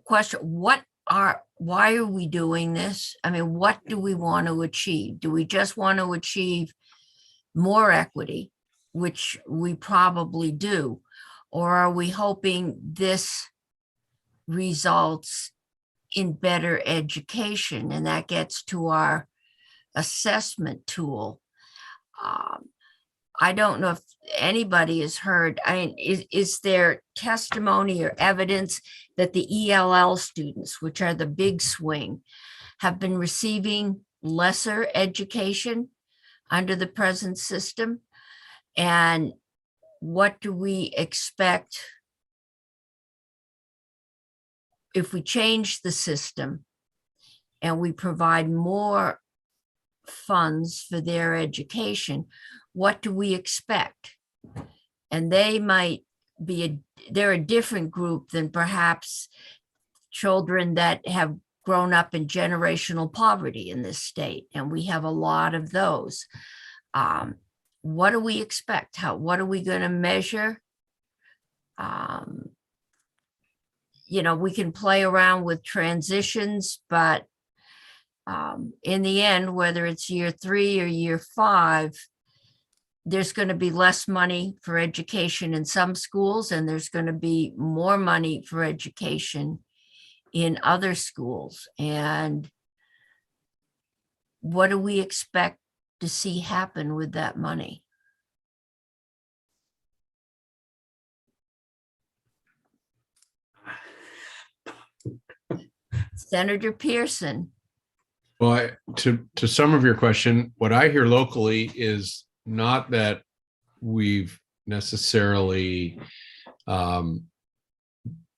question, why are we doing this? I mean, what do we want to achieve? Do we just want to achieve more equity, which we probably do? Or are we hoping this results in better education? And that gets to our assessment tool. I don't know if anybody has heard, I mean, is there testimony or evidence that the ELL students, which are the big swing, have been receiving lesser education under the present system? And what do we expect if we change the system and we provide more funds for their education? What do we expect? And they might be, they're a different group than perhaps children that have grown up in generational poverty in this state. And we have a lot of those. what do we expect? What are we going to measure? We can play around with transitions, but in the end, whether it's year 3 or year 5, there's going to be less money for education in some schools, and there's going to be more money for education in other schools. And what do we expect to see happen with that money? Senator Pearson. Well, to some of your question, what I hear locally is not that we've necessarily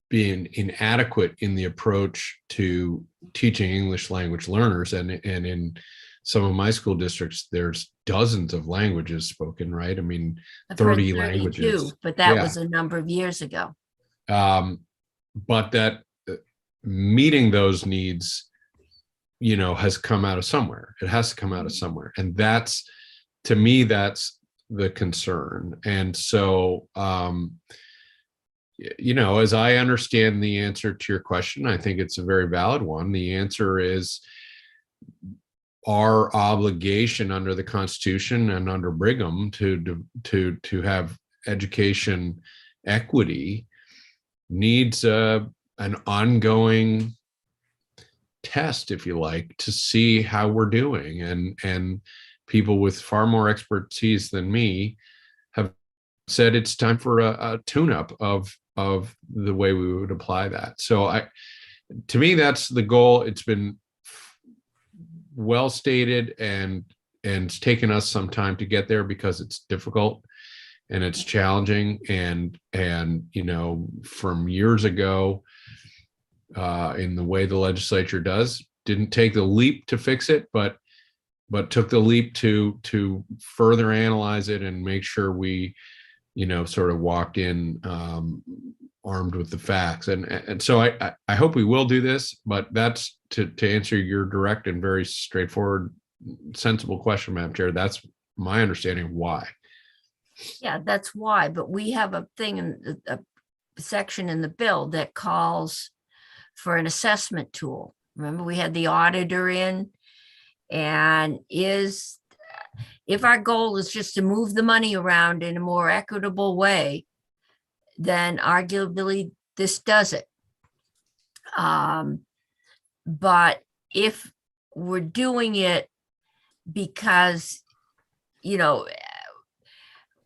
been inadequate in the approach to teaching English language learners. And in some of my school districts, there's dozens of languages spoken, right? I mean, I've heard 30 32, languages. but that Yeah. was a number of years ago. But that meeting those needs, has come out of somewhere. It has to come out of somewhere. And that's, to me, that's the concern. And so, as I understand the answer to your question, I think it's a very valid one. The answer is our obligation under the Constitution and under Brigham to have education equity needs an ongoing test, if you like, to see how we're doing. And people with far more expertise than me have said it's time for a tune-up of the way we would apply that. So to me, that's the goal. It's been well stated, and it's taken us some time to get there because it's difficult and it's challenging. And from years ago, in the way the legislature didn't take the leap to fix it, but took the leap to further analyze it and make sure we sort of walked in armed with the facts. And so I hope we will do this, but that's to answer your direct and very straightforward, sensible question, Madam Chair. That's my understanding of why. Yeah, that's why. But we have a thing in a section in the bill that calls for an assessment tool. Remember, we had the auditor in, and if our goal is just to move the money around in a more equitable way, then arguably this does it. But if we're doing it because,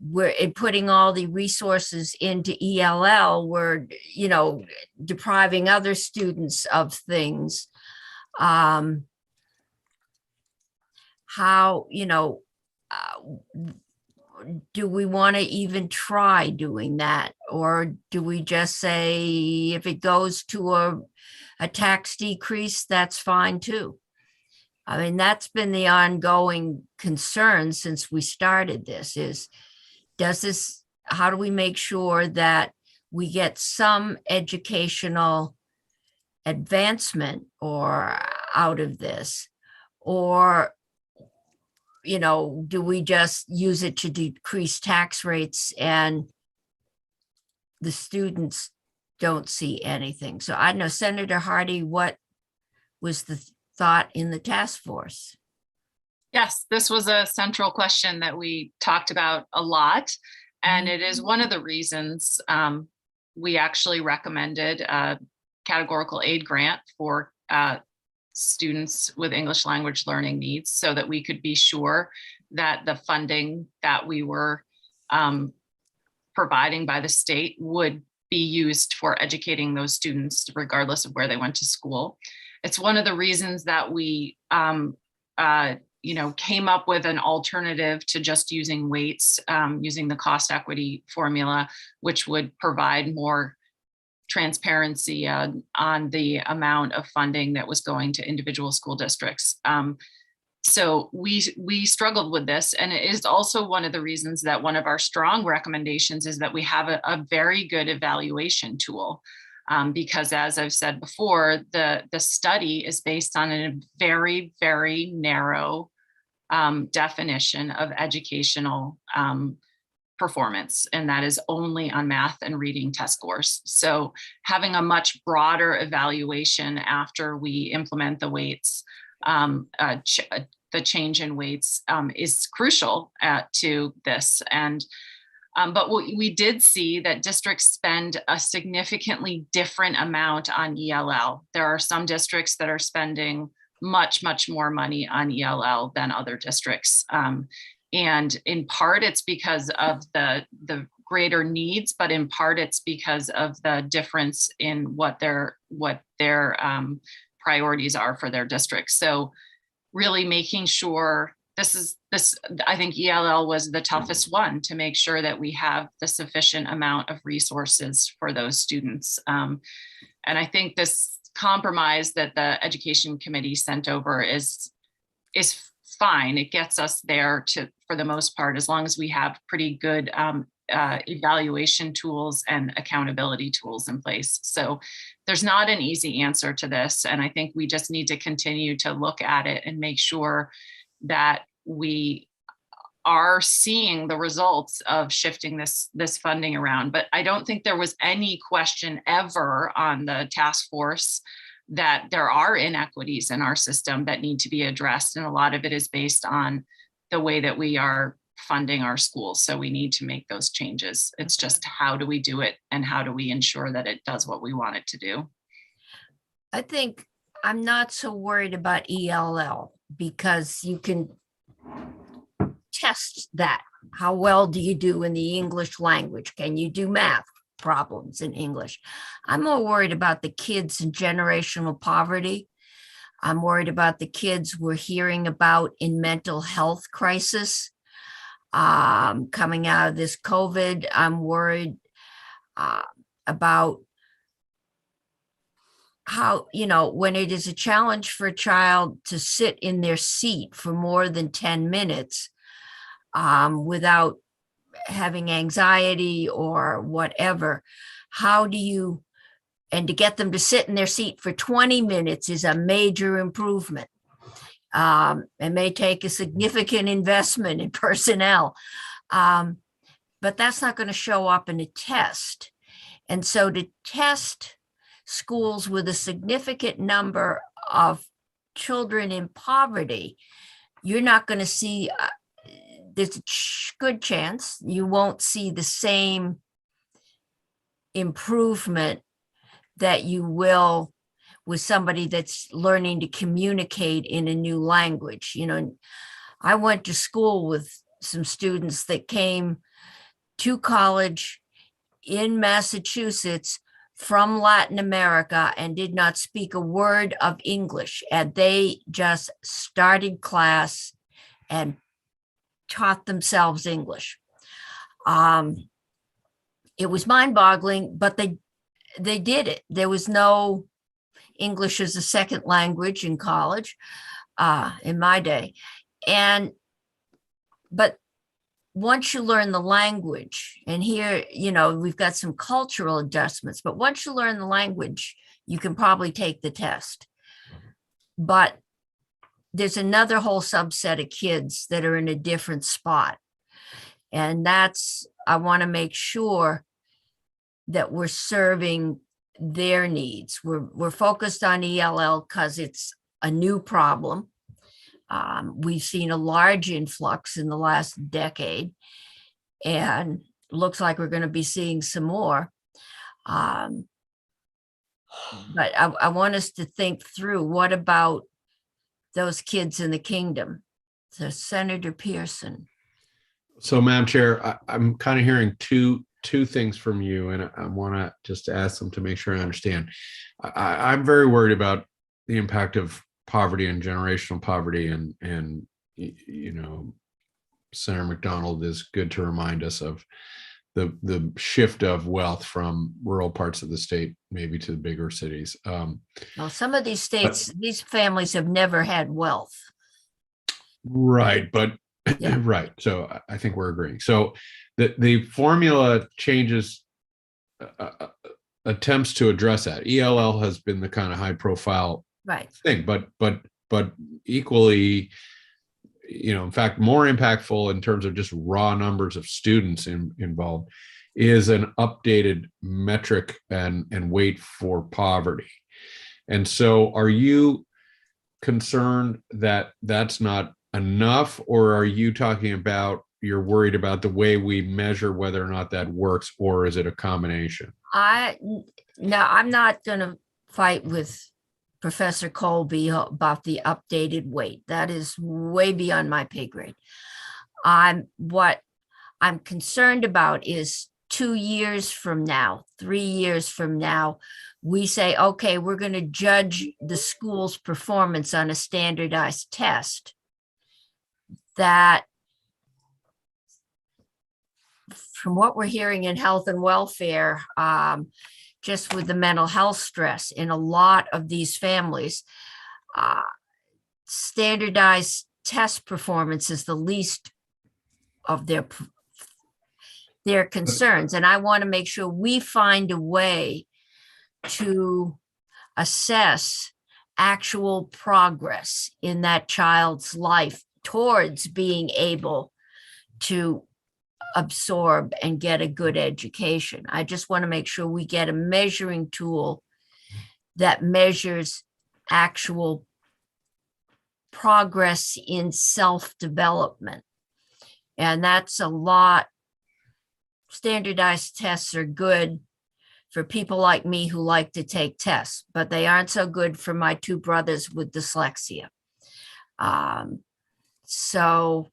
we're putting all the resources into ELL, we're, depriving other students of things. How, do we want to even try doing that? Or do we just say, if it goes to a tax decrease, that's fine too? I mean, that's been the ongoing concern since we started this is, how do we make sure that we get some educational advancement or out of this? Or, do we just use it to decrease tax rates and the students don't see anything? So I don't know, Senator Hardy, what was the thought in the task force? Yes, this was a central question that we talked about a lot. And it is one of the reasons we actually recommended a categorical aid grant for students with English language learning needs, so that we could be sure that the funding that we were providing by the state would be used for educating those students regardless of where they went to school. It's one of the reasons that we came up with an alternative to just using weights, using the cost equity formula, which would provide more transparency on the amount of funding that was going to individual school districts. So we struggled with this, and it is also one of the reasons that one of our strong recommendations is that we have a very good evaluation tool. Because as I've said before, the study is based on a very, very narrow definition of educational performance, and that is only on math and reading test scores. So having a much broader evaluation after we implement the weights, the change in weights is crucial to this. And but we did see that districts spend a significantly different amount on ELL. There are some districts that are spending much more money on ELL than other districts. And in part, it's because of the greater needs, but in part, it's because of the difference in what their priorities are for their districts. So really making sure this, I think ELL was the toughest one to make sure that we have the sufficient amount of resources for those students. And I think this compromise that the education committee sent over is fine. It gets us there for the most part, as long as we have pretty good evaluation tools and accountability tools in place. So there's not an easy answer to this. And I think we just need to continue to look at it and make sure that we are seeing the results of shifting this funding around. But I don't think there was any question ever on the task force that there are inequities in our system that need to be addressed. And a lot of it is based on the way that we are funding our schools. So we need to make those changes. It's just, how do we do it? And how do we ensure that it does what we want it to do? I think I'm not so worried about ELL, because you can test that. How well do you do in the English language? Can you do math problems in English? I'm more worried about the kids in generational poverty. I'm worried about the kids we're hearing about in mental health crisis coming out of this COVID. I'm worried about how, when it is a challenge for a child to sit in their seat for more than 10 minutes without having anxiety or whatever, and to get them to sit in their seat for 20 minutes is a major improvement. It may take a significant investment in personnel, but that's not going to show up in a test. And so to test schools with a significant number of children in poverty, you're not going to see, there's a good chance you won't see the same improvement that you will with somebody that's learning to communicate in a new language. I went to school with some students that came to college in Massachusetts from Latin America and did not speak a word of English. And they just started class and taught themselves English. It was mind-boggling, but they did it. There was no English as a second language in college in my day. But once you learn the language, and here, we've got some cultural adjustments, but once you learn the language, you can probably take the test. But there's another whole subset of kids that are in a different spot. And I want to make sure that we're serving their needs. We're focused on ELL because it's a new problem. We've seen a large influx in the last decade, and looks like we're going to be seeing some more. But I want us to think through, what about those kids in the kingdom? So Senator Pearson. So, Madam Chair, I'm kind of hearing two things from you, and I want to just ask them to make sure I understand. I'm very worried about the impact of poverty and generational poverty, and Senator McDonald is good to remind us of the shift of wealth from rural parts of the state, maybe to the bigger cities. Well, some of these states, these families have never had wealth. Right, but Yeah. right. So I think we're agreeing. So the formula changes, attempts to address that. ELL has been the kind of high profile Right. thing, but equally, in fact, more impactful in terms of just raw numbers of students involved, is an updated metric and weight for poverty. And so are you concerned that that's not enough, or are you talking about you're worried about the way we measure whether or not that works, or is it a combination? No, I'm not going to fight with Professor Colby about the updated weight. That is way beyond my pay grade. What I'm concerned about is 2 years from now, 3 years from now, we say, okay, we're going to judge the school's performance on a standardized test. That, from what we're hearing in health and welfare, just with the mental health stress in a lot of these families, standardized test performance is the least of their concerns. And I want to make sure we find a way to assess actual progress in that child's life towards being able to absorb and get a good education. I just want to make sure we get a measuring tool that measures actual progress in self-development. And that's a lot. Standardized tests are good for people like me who like to take tests, but they aren't so good for my 2 brothers with dyslexia. So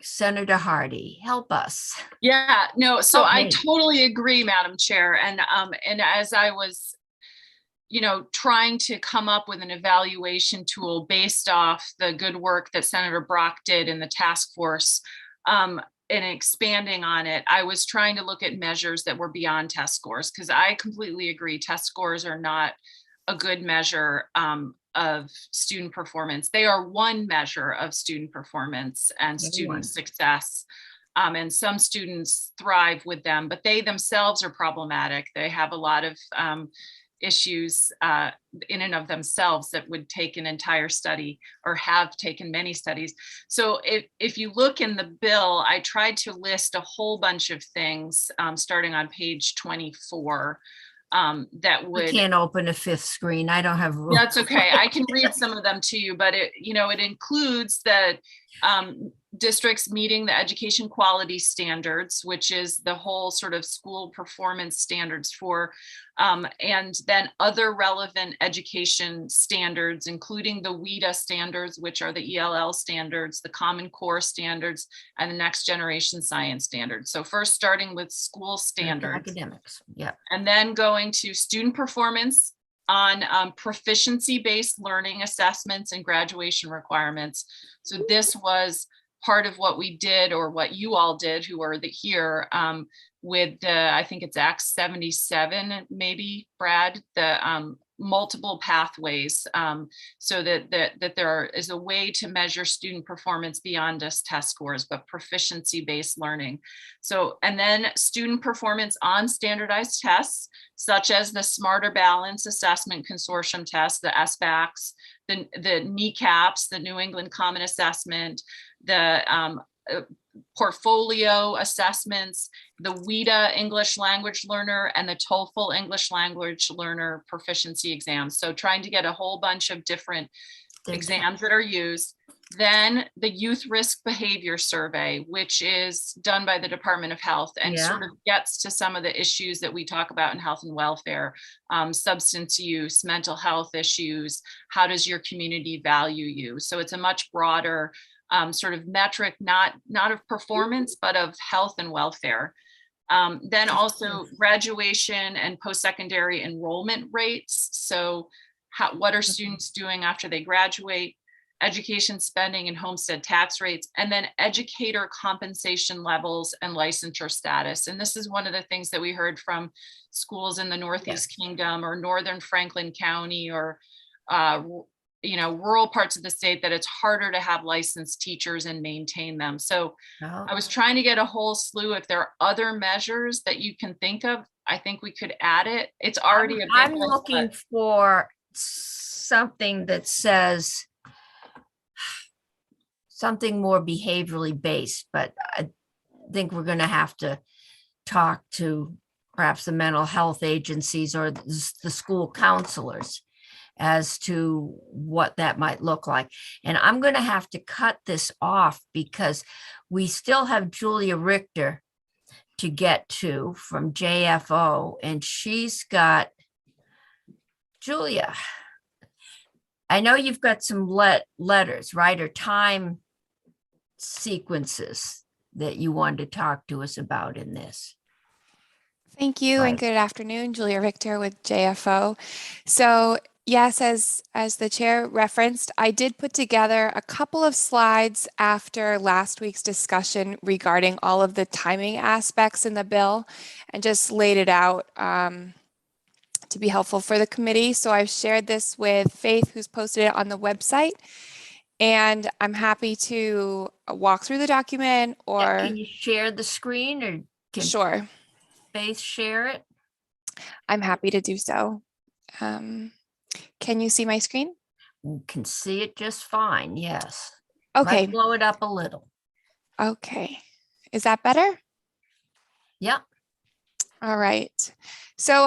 Senator Hardy, help us. Yeah, no, so Help I me. totally agree, Madam Chair. And as I was, trying to come up with an evaluation tool based off the good work that Senator Brock did in the task force, and expanding on it, I was trying to look at measures that were beyond test scores, because I completely agree, test scores are not a good measure of student performance. They are one measure of student performance and student success. And some students thrive with them, but they themselves are problematic. They have a lot of issues in and of themselves that would take an entire study, or have taken many studies. So if you look in the bill, I tried to list a whole bunch of things starting on page 24 that would— I can't open a 5th screen. I don't have rules. That's okay. I can read some of them to you, but it includes that districts meeting the education quality standards, which is the whole sort of school performance standards for, and then other relevant education standards, including the WIDA standards, which are the ELL standards, the Common Core standards, and the Next Generation Science standards. So first starting with school standards. Academics, yeah. And then going to student performance on proficiency-based learning assessments and graduation requirements. So this was part of what we did, or what you all did who are here, with the, I think it's Act 77, maybe, Brad, the multiple pathways, so that there is a way to measure student performance beyond just test scores, but proficiency-based learning. So, and then student performance on standardized tests, such as the Smarter Balance Assessment Consortium test, the SBACs, the NECAPs, the New England Common Assessment, the portfolio assessments, the WIDA English Language Learner, and the TOEFL English Language Learner proficiency exams. So trying to get a whole bunch of different exams that are used. Then the Youth Risk Behavior Survey, which is done by the Department of Health, and sort of gets to some of the issues that we talk about in health and welfare, substance use, mental health issues. How does your community value you? So it's a much broader sort of metric, not of performance, but of health and welfare. Then also graduation and post-secondary enrollment rates. So what are students doing after they graduate? Education spending and homestead tax rates, and then educator compensation levels and licensure status. And this is one of the things that we heard from schools in the Northeast Kingdom or Northern Franklin County, or rural parts of the state, that it's harder to have licensed teachers and maintain them. So I was trying to get a whole slew. If there are other measures that you can think of, I think we could add it. It's already I'm looking for something that says something more behaviorally based, but I think we're going to have to talk to perhaps the mental health agencies or the school counselors as to what that might look like. And I'm going to have to cut this off because we still have Julia Richter to get to from JFO, and she's got, Julia, I know you've got some letters, right, or time sequences that you wanted to talk to us about in this. Thank you and good afternoon, Julia Richter with JFO. So yes, as the chair referenced, I did put together a couple of slides after last week's discussion regarding all of the timing aspects in the bill and just laid it out to be helpful for the committee. So I've shared this with Faith, who's posted it on the website, and I'm happy to walk through the document or. Yeah, can you share the screen or can Sure. Faith share it? I'm happy to do so. Can you see my screen? You can see it just fine, yes. Okay. Might blow it up a little. Okay. Is that better? Yep. All right. So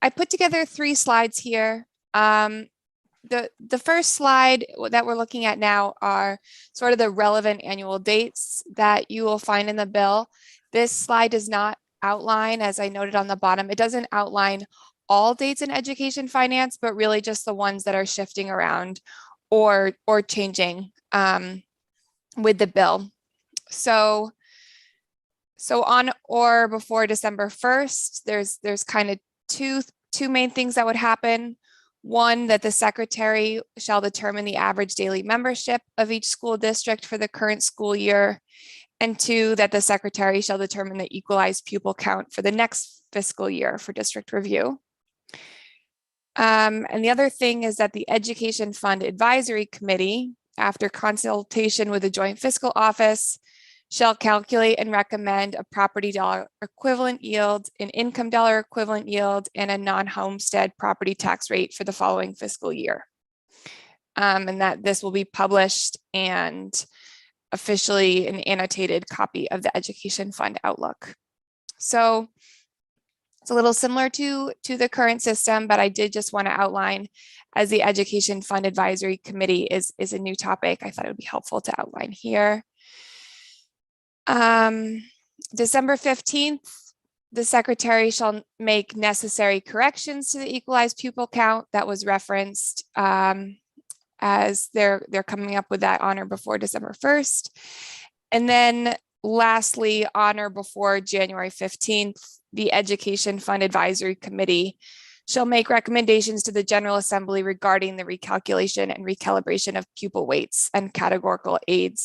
I put together 3 slides here. The first slide that we're looking at now are sort of the relevant annual dates that you will find in the bill. This slide does not outline, as I noted on the bottom, it doesn't outline all dates in education finance, but really just the ones that are shifting around or changing with the bill. So on or before December 1st, there's kind of two main things that would happen. One, that the secretary shall determine the average daily membership of each school district for the current school year. And 2, that the secretary shall determine the equalized pupil count for the next fiscal year for district review. And the other thing is that the Education Fund Advisory Committee, after consultation with the Joint Fiscal Office, shall calculate and recommend a property dollar equivalent yield, an income dollar equivalent yield, and a non-homestead property tax rate for the following fiscal year. And that this will be published and officially an annotated copy of the Education Fund Outlook. So it's a little similar to the current system, but I did just want to outline, as the Education Fund Advisory Committee is a new topic, I thought it would be helpful to outline here. December 15th, the secretary shall make necessary corrections to the equalized pupil count that was referenced as they're coming up with that on or before December 1st. And then lastly, on or before January 15th, the Education Fund Advisory Committee shall make recommendations to the General Assembly regarding the recalculation and recalibration of pupil weights and categorical aid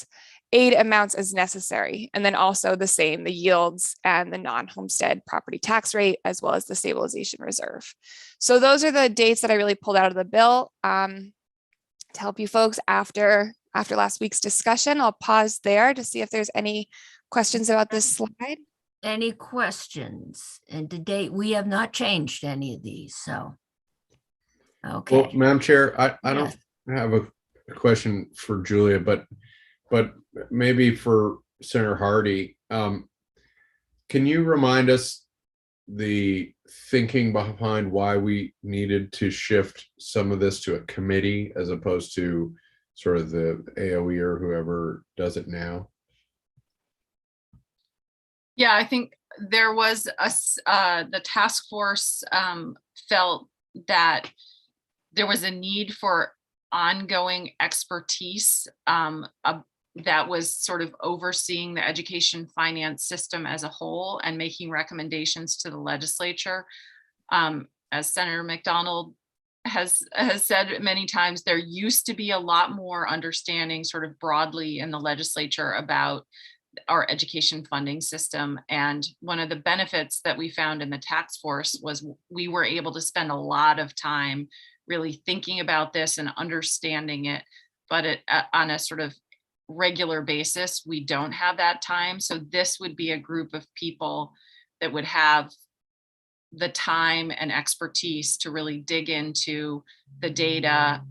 amounts as necessary. And then also the same, the yields and the non-homestead property tax rate, as well as the stabilization reserve. So those are the dates that I really pulled out of the bill. To help you folks after last week's discussion, I'll pause there to see if there's any questions about this slide. Any questions? And to date, we have not changed any of these, so. Okay. Well, Madam Chair, I Yes. don't have a question for Julia, but maybe for Senator Hardy. Can you remind us the thinking behind why we needed to shift some of this to a committee as opposed to sort of the AOE or whoever does it now? Yeah, I think there was the task force felt that there was a need for ongoing expertise that was sort of overseeing the education finance system as a whole and making recommendations to the legislature. As Senator McDonald has said many times, there used to be a lot more understanding sort of broadly in the legislature about our education funding system. And one of the benefits that we found in the task force was we were able to spend a lot of time really thinking about this and understanding it, but on a sort of regular basis, we don't have that time. So this would be a group of people that would have the time and expertise to really dig into the data,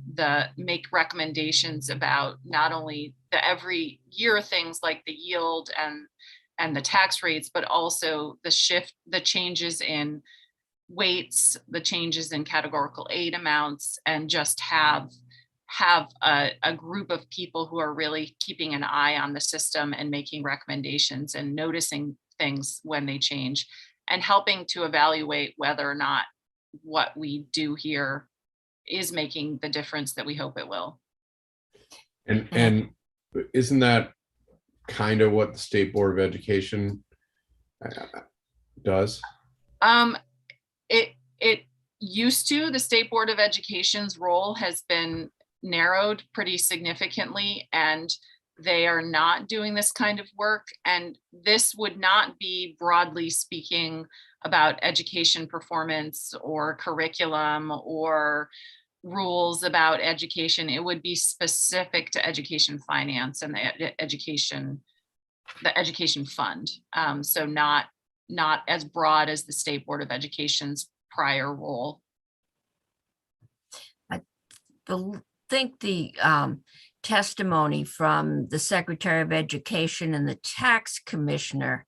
make recommendations about not only the every year things like the yield and the tax rates, but also the changes in weights, the changes in categorical aid amounts, and just have a group of people who are really keeping an eye on the system and making recommendations and noticing things when they change and helping to evaluate whether or not what we do here is making the difference that we hope it will. And isn't that kind of what the State Board of Education does? It used to. The State Board of Education's role has been narrowed pretty significantly, and they are not doing this kind of work. And this would not be, broadly speaking, about education performance or curriculum or rules about education. It would be specific to education finance and the education fund. So not as broad as the State Board of Education's prior role. I think the testimony from the Secretary of Education and the tax commissioner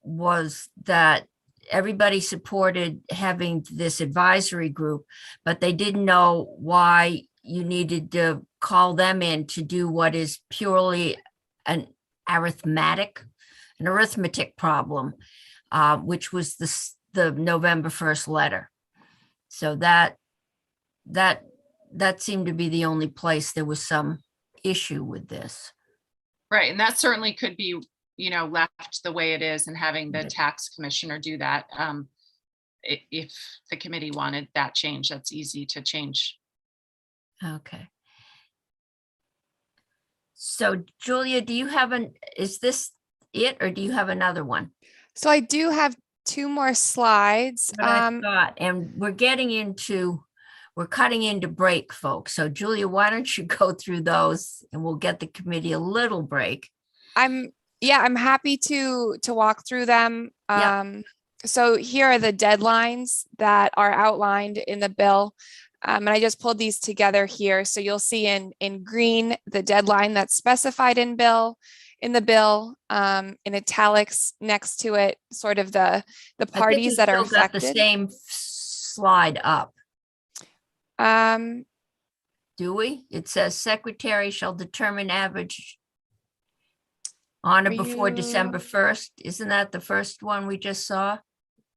was that everybody supported having this advisory group, but they didn't know why you needed to call them in to do what is purely an arithmetic problem, which was the November 1st letter. So that seemed to be the only place there was some issue with this. Right, and that certainly could be, left the way it is and having the tax commissioner do that. If the committee wanted that change, that's easy to change. Okay. So Julia, is this it, or do you have another one? So I do have 2 more slides. What I thought, and we're cutting into break, folks. So Julia, why don't you go through those and we'll get the committee a little break. I'm happy to walk through them. Yeah. So here are the deadlines that are outlined in the bill. And I just pulled these together here. So you'll see in green, the deadline that's specified in the bill, in italics next to it, sort of the parties that are affected. Got the same slide up. Do we? It says secretary shall determine average on or before December 1st. Isn't that the first one we just saw?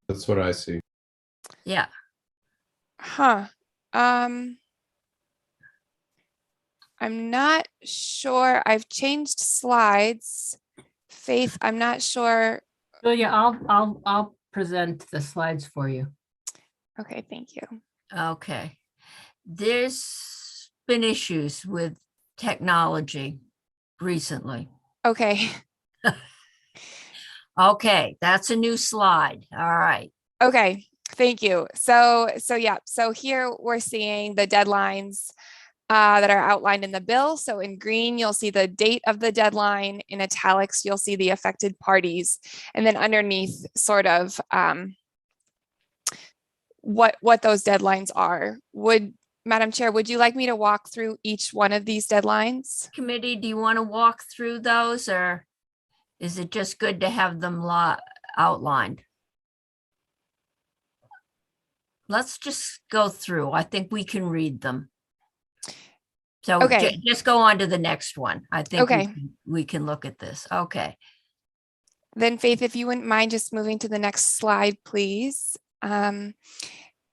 That's what I see. Yeah. Huh. I'm not sure. I've changed slides. Faith, I'm not sure. Julia, I'll present the slides for you. Okay, thank you. Okay. There's been issues with technology recently. Okay. Okay, that's a new slide. All right. Okay, thank you. So here we're seeing the deadlines that are outlined in the bill. So in green, you'll see the date of the deadline. In italics, you'll see the affected parties. And then underneath, sort of what those deadlines are. Madam Chair, would you like me to walk through each one of these deadlines? Committee, do you want to walk through those, or is it just good to have them outlined? Let's just go through. I think we can read them. So okay. Just go on to the next one. I think okay. we can look at this. Okay. Then Faith, if you wouldn't mind just moving to the next slide, please.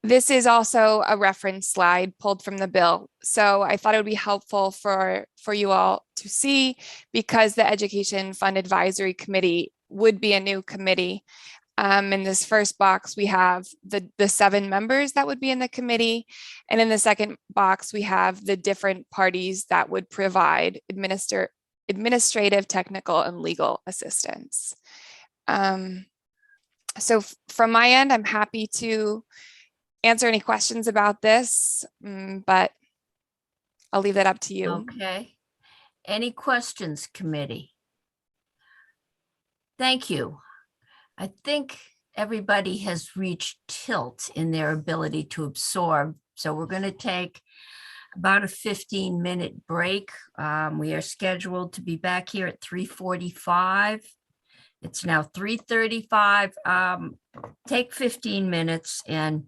This is also a reference slide pulled from the bill. So I thought it would be helpful for you all to see, because the Education Fund Advisory Committee would be a new committee. In this first box, we have the 7 members that would be in the committee. And in the second box, we have the different parties that would provide administrative, technical, and legal assistance. So from my end, I'm happy to answer any questions about this, but I'll leave that up to you. Okay. Any questions, committee? Thank you. I think everybody has reached tilt in their ability to absorb. So we're going to take about a 15-minute break. We are scheduled to be back here at 3:45. It's now 3:35. Take 15 minutes and